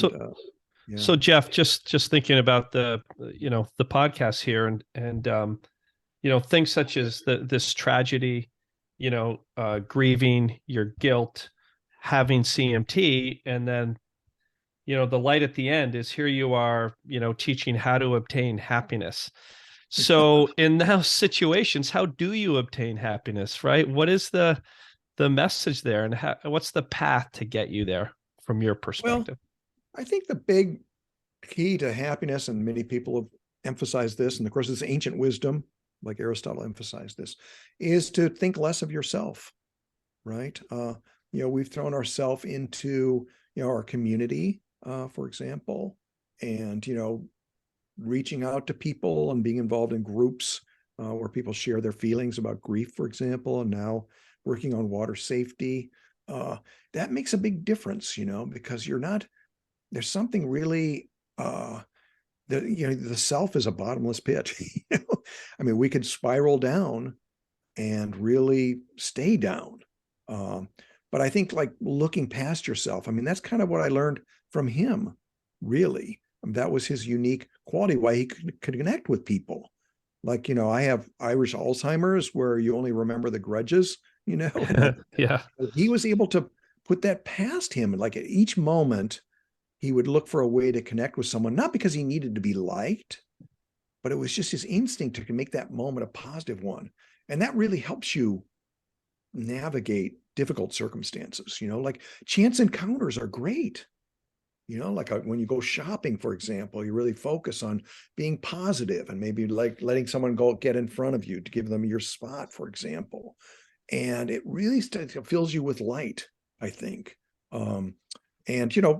So Jeff, just thinking about the podcast here and things such as this tragedy, grieving your guilt, having CMT, and then, the light at the end is here you are, teaching how to obtain happiness. So in those situations, how do you obtain happiness, right? What is the message there, and what's the path to get you there from your perspective? Well, I think the big key to happiness, and many people have emphasized this, and of course, this ancient wisdom, like Aristotle emphasized this, is to think less of yourself, right? We've thrown ourselves into, our community, for example, and, reaching out to people and being involved in groups where people share their feelings about grief, for example, and now working on water safety. That makes a big difference, because there's something really, the self is a bottomless pit. I mean, we could spiral down and really stay down. But I think like looking past yourself, I mean, that's kind of what I learned from him, really. That was his unique quality, why he could connect with people. Like, I have Irish Alzheimer's where you only remember the grudges, Yeah. He was able to put that past him. Like at each moment, he would look for a way to connect with someone, not because he needed to be liked, but it was just his instinct to make that moment a positive one. And that really helps you navigate difficult circumstances, like chance encounters are great. Like when you go shopping, for example, you really focus on being positive and maybe like letting someone go get in front of you to give them your spot, for example. And it really fills you with light, I think. And,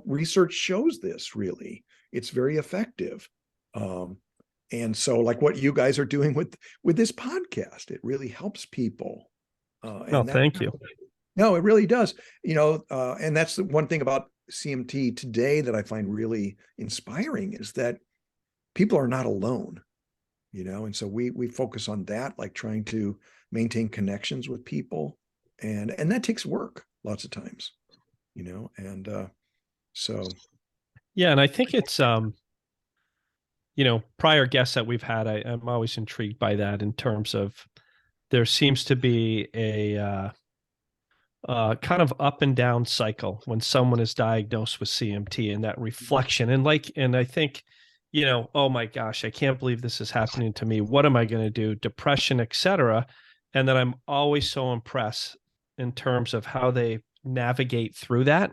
research shows this really, it's very effective. And so like what you guys are doing with this podcast, it really helps people. Thank you. No, it really does. And that's the one thing about CMT today that I find really inspiring is that people are not alone, and so we focus on that, like trying to maintain connections with people. And that takes work lots of times, and so. Yeah. And I think it's, prior guests that we've had, I'm always intrigued by that in terms of there seems to be a kind of up and down cycle when someone is diagnosed with CMT, and that reflection. And I think, oh my gosh, I can't believe this is happening to me. What am I going to do? Depression, etc. And then I'm always so impressed in terms of how they navigate through that.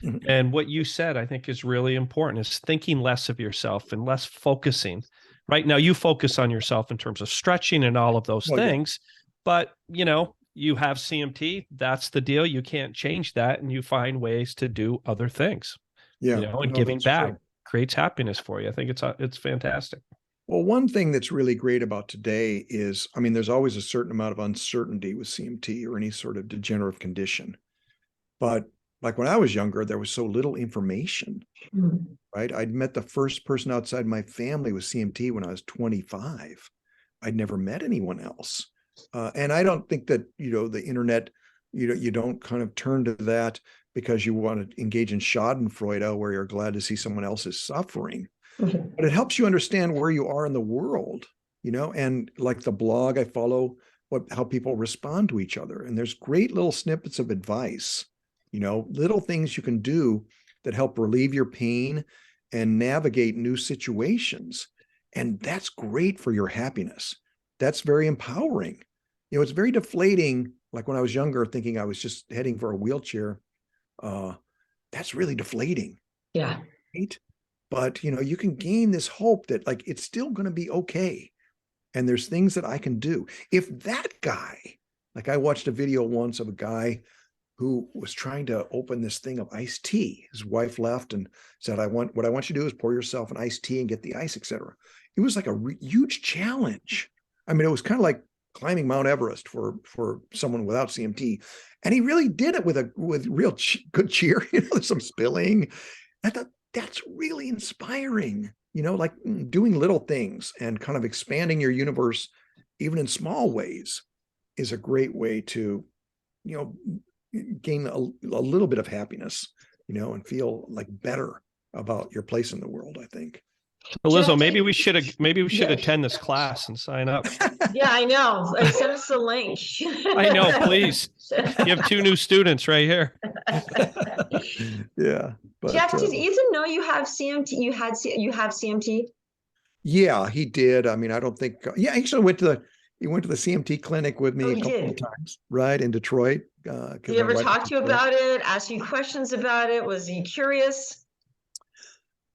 Mm-hmm. And what you said, I think, is really important, is thinking less of yourself and less focusing. Right now, you focus on yourself in terms of stretching and all of those things. But, you have CMT, that's the deal. You can't change that. And you find ways to do other things, and giving back creates happiness for you. I think it's fantastic. Well, one thing that's really great about today is, I mean, there's always a certain amount of uncertainty with CMT or any sort of degenerative condition. But like when I was younger, there was so little information, Mm. right? I'd met the first person outside my family with CMT when I was 25. I'd never met anyone else. And I don't think that, the internet, you don't kind of turn to that because you want to engage in schadenfreude, where you're glad to see someone else's suffering. Mhm. But it helps you understand where you are in the world, and like the blog, I follow how people respond to each other. And there's great little snippets of advice, little things you can do that help relieve your pain and navigate new situations. And that's great for your happiness. That's very empowering. It's very deflating. Like when I was younger, thinking I was just heading for a wheelchair, that's really deflating. Yeah. Right? But you can gain this hope that like it's still going to be okay. And there's things that I can do. If that guy, like I watched a video once of a guy who was trying to open this thing of iced tea. His wife left and said, what I want you to do is pour yourself an iced tea and get the ice, etc. It was like a huge challenge. I mean, it was kind of like climbing Mount Everest for someone without CMT. And he really did it with real good cheer. There's some spilling. I thought that's really inspiring, like doing little things and kind of expanding your universe, even in small ways, is a great way to, gain a little bit of happiness, and feel like better about your place in the world, I think. So Lizzo, maybe we should attend this class and sign up. Yeah, I know. Send us the link. I know, please. You have 2 new students right here. Yeah. But, Jeff, did Ethan know you have CMT? You have CMT? Yeah, he did. I mean, I don't think. Yeah, he actually went to the CMT clinic with me a couple of times, right, in Detroit. Did he ever talk to you about it? Ask you questions about it? Was he curious?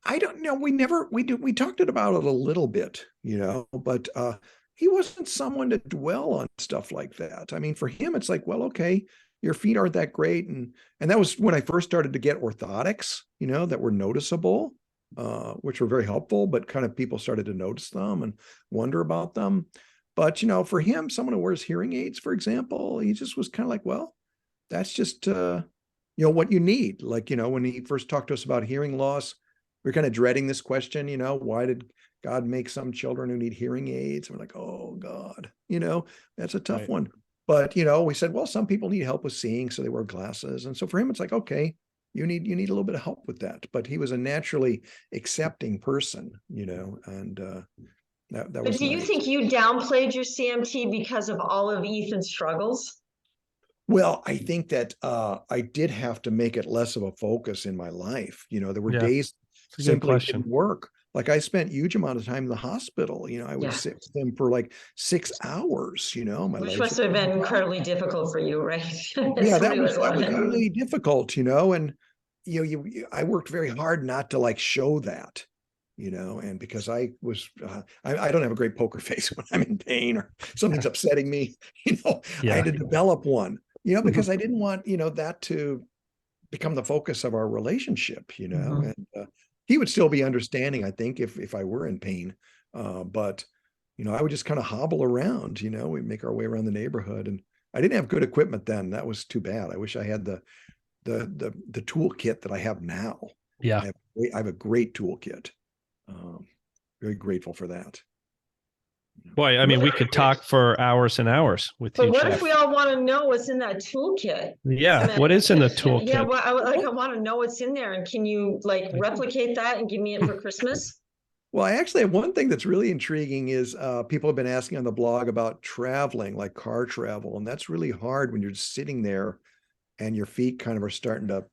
I don't know. We talked about it a little bit, but he wasn't someone to dwell on stuff like that. I mean, for him, it's like, well, okay, your feet aren't that great. And that was when I first started to get orthotics, that were noticeable, which were very helpful, but kind of people started to notice them and wonder about them. But, for him, someone who wears hearing aids, for example, he just was kind of like, well, that's just, what you need. Like, when he first talked to us about hearing loss, we're kind of dreading this question, why did God make some children who need hearing aids? And we're like, oh God, that's a tough one. But, we said, well, some people need help with seeing, so they wear glasses. And so for him, it's like, okay, you need a little bit of help with that. But he was a naturally accepting person, and that was do you nice. think you downplayed your CMT because of all of Ethan's struggles? Well, I think that I did have to make it less of a focus in my life. There were days simply didn't work. Like I spent a huge amount of time in the hospital. I would sit with him for like 6 hours, Which must have been incredibly difficult for you, right? Yeah, that was really difficult, and I worked very hard not to like show that, and because I was I don't have a great poker face when I'm in pain or something's upsetting me, I had to develop one, because I didn't want, that to become the focus of our relationship, and he would still be understanding, I think, if I were in pain. But, I would just kind of hobble around, we'd make our way around the neighborhood, and I didn't have good equipment then. That was too bad. I wish I had the toolkit that I have now. Yeah. I have a great toolkit. Very grateful for that. Boy, I mean, we could talk for hours and hours with you. But what if we all want to know what's in that toolkit? Yeah, what is in the toolkit? Yeah, well, I want to know what's in there, and can you replicate that and give me it for Christmas? Well, I actually have one thing that's really intriguing is people have been asking on the blog about traveling, like car travel, and that's really hard when you're just sitting there and your feet kind of are starting to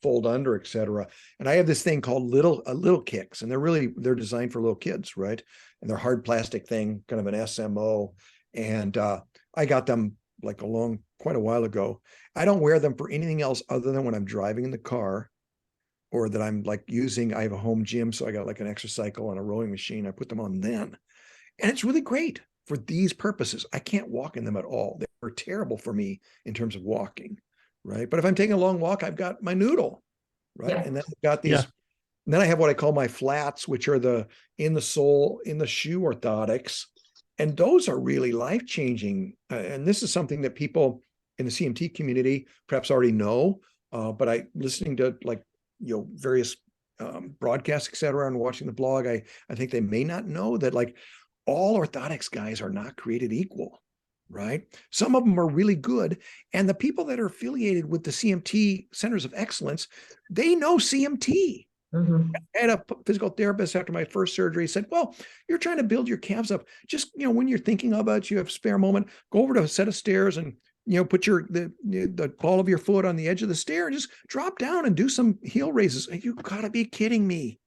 fold under, etc. And I have this thing called little kicks, and they're designed for little kids, right? And they're hard plastic thing, kind of an SMO. And I got them like quite a while ago. I don't wear them for anything else other than when I'm driving in the car, or that I'm like I have a home gym, so I got like an exercycle and a rowing machine. I put them on then. And it's really great for these purposes. I can't walk in them at all. They're terrible for me in terms of walking, right? But if I'm taking a long walk, I've got my noodle, right? Yeah. And then I've got these, and then I have what I call my flats, which are in the shoe orthotics. And those are really life-changing. And this is something that people in the CMT community perhaps already know, But listening to various broadcasts, et cetera, and watching the blog, I think they may not know that like all orthotics guys are not created equal, right? Some of them are really good. And the people that are affiliated with the CMT Centers of Excellence, they know CMT. Mhm. I had a physical therapist after my first surgery said, well, you're trying to build your calves up. Just, when you're thinking about, you have a spare moment, go over to a set of stairs and, put the ball of your foot on the edge of the stair and just drop down and do some heel raises. You gotta be kidding me.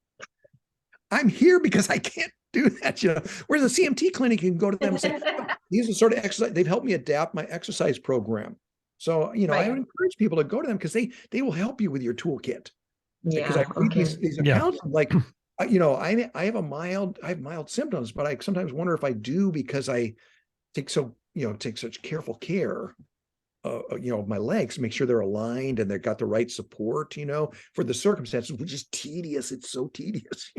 I'm here because I can't do that, Whereas the CMT clinic, you can go to them and say, these are the sort of exercise, they've helped me adapt my exercise program. So, I Right. would encourage people to go to them because they will help you with your toolkit. Because Yeah. I read Okay. these accounts, like, I have mild symptoms, but I sometimes wonder if I do because I take such careful care, of my legs to make sure they're aligned and they've got the right support, for the circumstances, which is tedious. It's so tedious.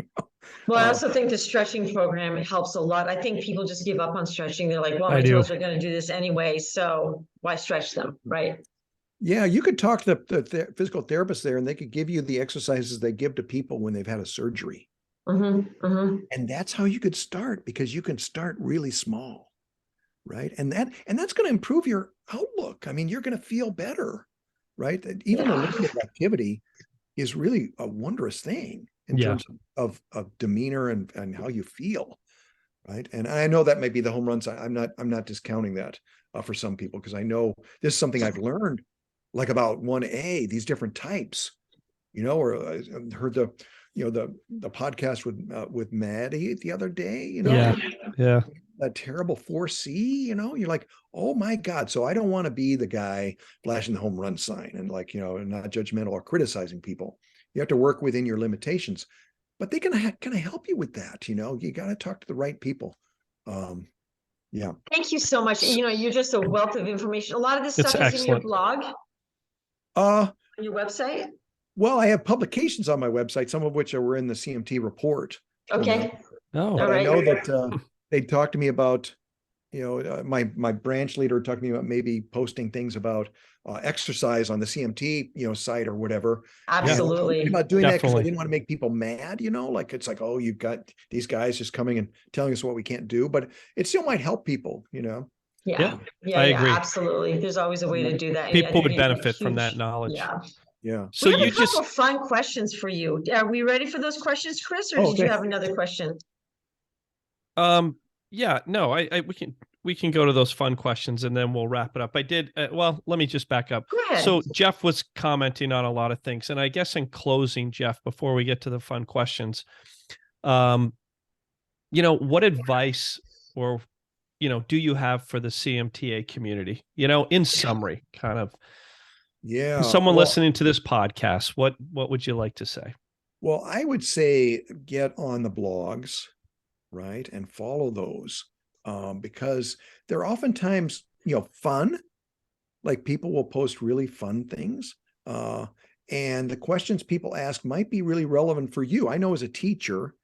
Well, I also think the stretching program, it helps a lot. I think people just give up on stretching. They're like, well, I my do. toes are going to do this anyway, so why stretch them, right? Yeah, you could talk to the physical therapist there, and they could give you the exercises they give to people when they've had a surgery. And that's how you could start, because you can start really small, right? And that's going to improve your outlook. I mean, you're going to feel better, right? Even a little bit of activity is really a wondrous thing in terms of demeanor and how you feel, right? And I know that may be the home run side. I'm not discounting that for some people, because I know this is something I've learned, like about 1A, these different types, or I heard the podcast with Maddie the other day, Yeah. that terrible 4C, you're like, oh my God. So I don't want to be the guy flashing the home run sign and not judgmental or criticizing people. You have to work within your limitations, but they can kind of help you with that. You got to talk to the right people. Yeah. Thank you so much. You're just a wealth of information. A lot of this It's stuff is in your excellent. blog, on your website. Well, I have publications on my website, some of which were in the CMT report. Okay. Oh, But All I know right. that they talked to me about, my branch leader talked to me about maybe posting things about exercise on the CMT, site or whatever. Absolutely. About doing that because I Definitely. didn't want to make people mad, like it's like, oh, you've got these guys just coming and telling us what we can't do, but it still might help people, Yeah. I agree. Absolutely. There's always a way to do that. And People would it'd be a benefit from that huge- knowledge. Yeah. Yeah. So We have you a couple just, of fun questions for you. Are we ready for those questions, Chris, or did you Okay. have another question? yeah, no, we can go to those fun questions and then we'll wrap it up. I did, well, let me just back up. Go ahead. So Jeff was commenting on a lot of things, and I guess in closing, Jeff, before we get to the fun questions, what advice or, do you have for the CMTA community, in summary, kind of, Yeah. someone Well, listening to this podcast, what would you like to say? Well, I would say get on the blogs, right, and follow those, because they're oftentimes, fun. Like people will post really fun things, and the questions people ask might be really relevant for you. I know as a teacher,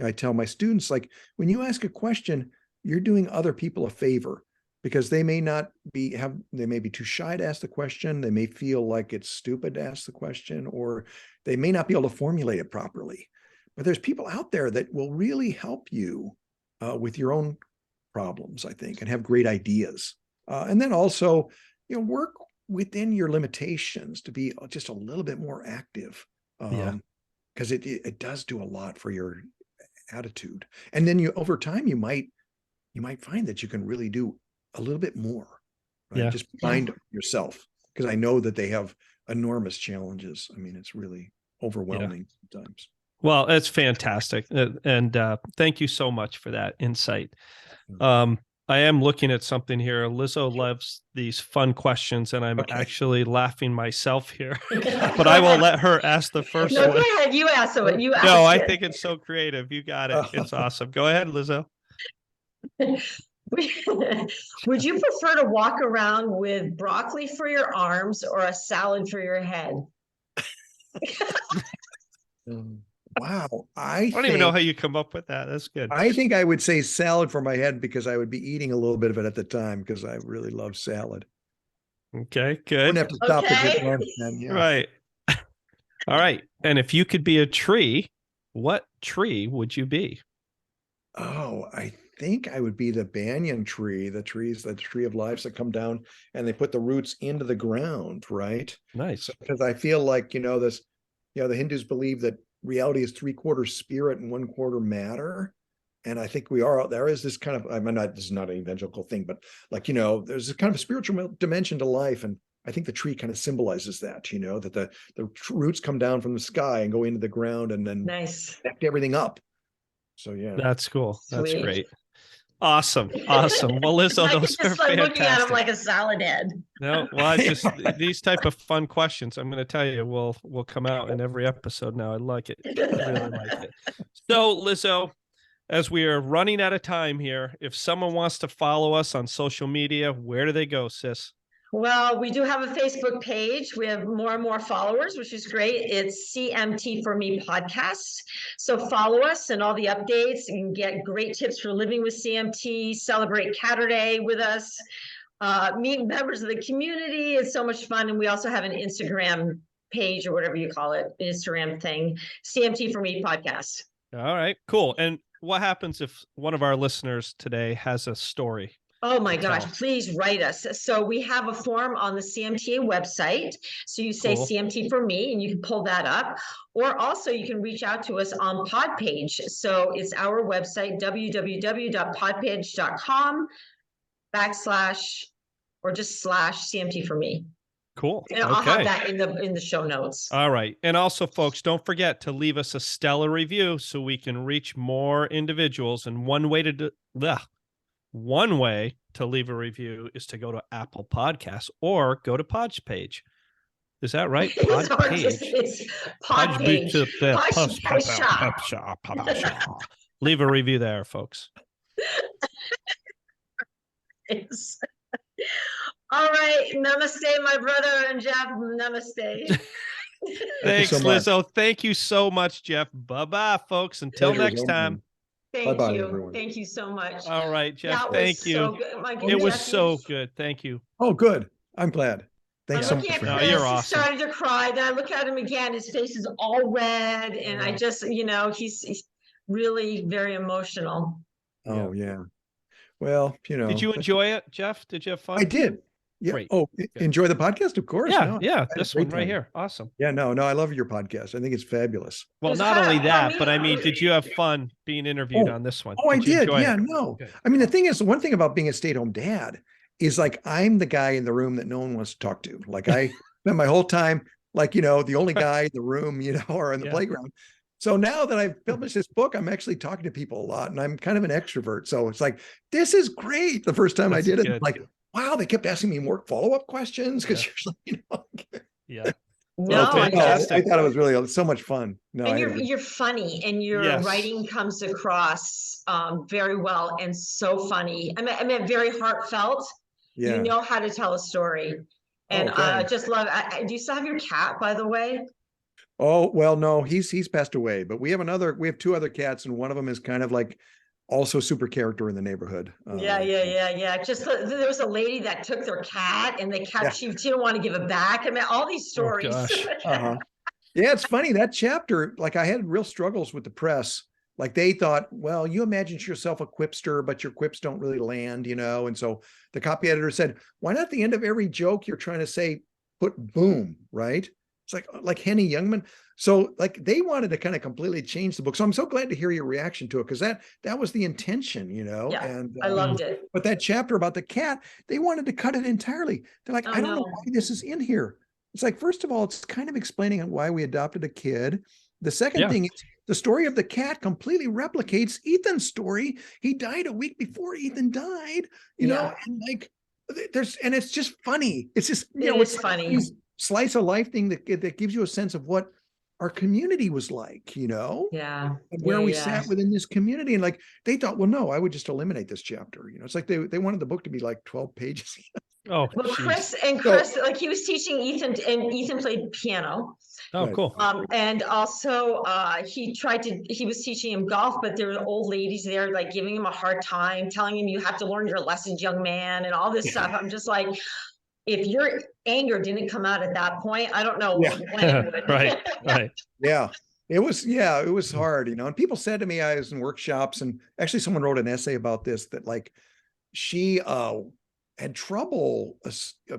I tell my students, like, when you ask a question, you're doing other people a favor, because they may be too shy to ask the question. They may feel like it's stupid to ask the question, or they may not be able to formulate it properly. But there's people out there that will really help you with your own problems, I think, and have great ideas. And then also, work within your limitations to be just a little bit more active, because it does do a lot for your attitude. And then over time, you might find that you can really do a little bit more, right? Yeah. Just find yourself, because I know that they have enormous challenges. I mean, it's really overwhelming sometimes. Well, that's fantastic. And thank you so much for that insight. I am looking at something here. Lizzo loves these fun questions, and I'm actually laughing myself here, but I will let her ask the first No, one. go ahead. You ask it. You ask No, I it. think it's so creative. You got it. It's awesome. Go ahead, Lizzo. Would you prefer to walk around with broccoli for your arms or a salad for your head? Wow. I don't even know how you come up with that. That's good. I think I would say salad for my head, because I would be eating a little bit of it at the time, because I really love salad. Okay, Wouldn't good. have to stop the Okay. drip lamps then. Yeah. Right. All right. And if you could be a tree, what tree would you be? Oh, I think I would be the banyan tree, the tree of lives that come down and they put the roots into the ground, right? Nice. So because I feel like, the Hindus believe that reality is 3/4 spirit and 1/4 matter. And I think there is this kind of, this is not an evangelical thing, but like, there's a kind of a spiritual dimension to life. And I think the tree kind of symbolizes that, that the roots come down from the sky and go into the ground and then Nice. connect everything up. So yeah. That's cool. That's Sweet. great. Awesome. Awesome. Well, Lizzo, I could those are just like looking at him fantastic. like a salad head. No, well, I just these type of fun questions, I'm going to tell you, will come out in every episode now. I like it. I really like it. So, Lizzo, as we are running out of time here, if someone wants to follow us on social media, where do they go, sis? Well, we do have a Facebook page. We have more and more followers, which is great. It's CMT for Me Podcast. So follow us and all the updates and get great tips for living with CMT, celebrate Catterday with us, meet members of the community. It's so much fun. And we also have an Instagram page or whatever you call it, Instagram thing, CMT for Me Podcast. All right, cool. And what happens if one of our listeners today has a story? Oh my gosh, please write us. So we have a form on the CMTA website. So you say Cool. CMT for me, and you can pull that up. Or also you can reach out to us on Podpage. So it's our website, www.podpage.com / CMT for me. Cool. And I'll have that in the show notes. All right. And also, folks, don't forget to leave us a stellar review so we can reach more individuals. And one way to leave a review is to go to Apple Podcasts or go to Pod's page. Is that right? It's hard to say. It's Podpage. Leave a review there, folks. All right. Namaste, my brother and Jeff. Namaste. Thanks, Lizzo. Thank you so much, Jeff. Bye-bye, folks. Until next time. Thank you. Everyone. Thank you so much. All right, Jeff. Thank you. So it was so good. Thank you. Oh, good. I'm glad. Thanks so much. You're awesome. He started to cry. Then I look at him again. His face is all red. And I just, he's really very emotional. Oh, yeah. Well, Did you enjoy it, Jeff? Did you have fun? I did. Yeah. Great. Oh, enjoy the podcast, of course. Yeah. This one right here. Awesome. Yeah, no, I love your podcast. I think it's fabulous. Well, not only that, but I mean, did you have fun being interviewed on this one? Oh, I did. Yeah, no. Good. I mean, the thing is, the one thing about being a stay-at-home dad is like, I'm the guy in the room that no one wants to talk to. Like I spent my whole time, like, the only guy in the room, or in the playground. So now that I've published this book, I'm actually talking to people a lot and I'm kind of an extrovert. So it's like, this is great. The first time I did it, like, wow, they kept asking me more follow-up questions because yeah. No, fantastic. I thought it was really so much fun. No, and you're funny and your writing comes across very well and so funny. I mean, very heartfelt. Yeah. You know how to tell a story. And I just love do you still have your cat, by the way? Oh, well, no, he's passed away, but we have two other cats and one of them is kind of like also super character in the neighborhood. Yeah. Just there was a lady that took their cat and the cat, she didn't want to give it back. I mean, all these stories. Oh, gosh. Yeah, it's funny that chapter, like I had real struggles with the press. Like they thought, well, you imagine yourself a quipster, but your quips don't really land, And so the copy editor said, why not at the end of every joke you're trying to say, put boom, right? It's like Henny Youngman. So like they wanted to kind of completely change the book. So I'm so glad to hear your reaction to it because that was the intention, Yeah, and I loved it. But that chapter about the cat, they wanted to cut it entirely. They're like, I don't know why this is in here. It's like, first of all, it's kind of explaining why we adopted a kid. The second thing is the story of the cat completely replicates Ethan's story. He died a week before Ethan died, and like and it's just funny. It's just, it's funny. Slice of life thing that gives you a sense of what our community was like, and where we sat within this community. And like, they thought, well, no, I would just eliminate this chapter. It's like they wanted the book to be like 12 pages. Oh, well, Chris, like he was teaching Ethan and Ethan played piano. Oh, cool. And also he was teaching him golf, but there were old ladies there, like giving him a hard time, telling him you have to learn your lessons, young man, and all this stuff. I'm just like, if your anger didn't come out at that point, I don't know Yeah. when it would. Right. Yeah. It was hard, you know, and people said to me, I was in workshops, and actually someone wrote an essay about this, that like she had trouble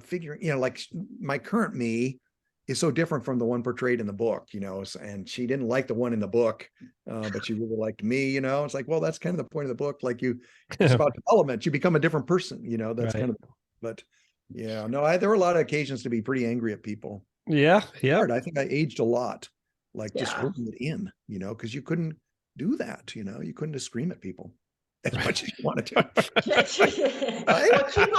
figuring, you know, like my current me is so different from the one portrayed in the book, you know, and she didn't like the one in the book, but she really liked me, you know. It's like, well, that's kind of the point of the book. Like it's about development. You become a different person, you know, that's Right. kind of, but yeah, no, there were a lot of occasions to be pretty angry at people. Yeah. Yeah. Hard. I think I aged a lot, like just Yeah. holding it in, you know, because you couldn't do that, you know, you couldn't just scream at people as much as you wanted to. Well, Right? keep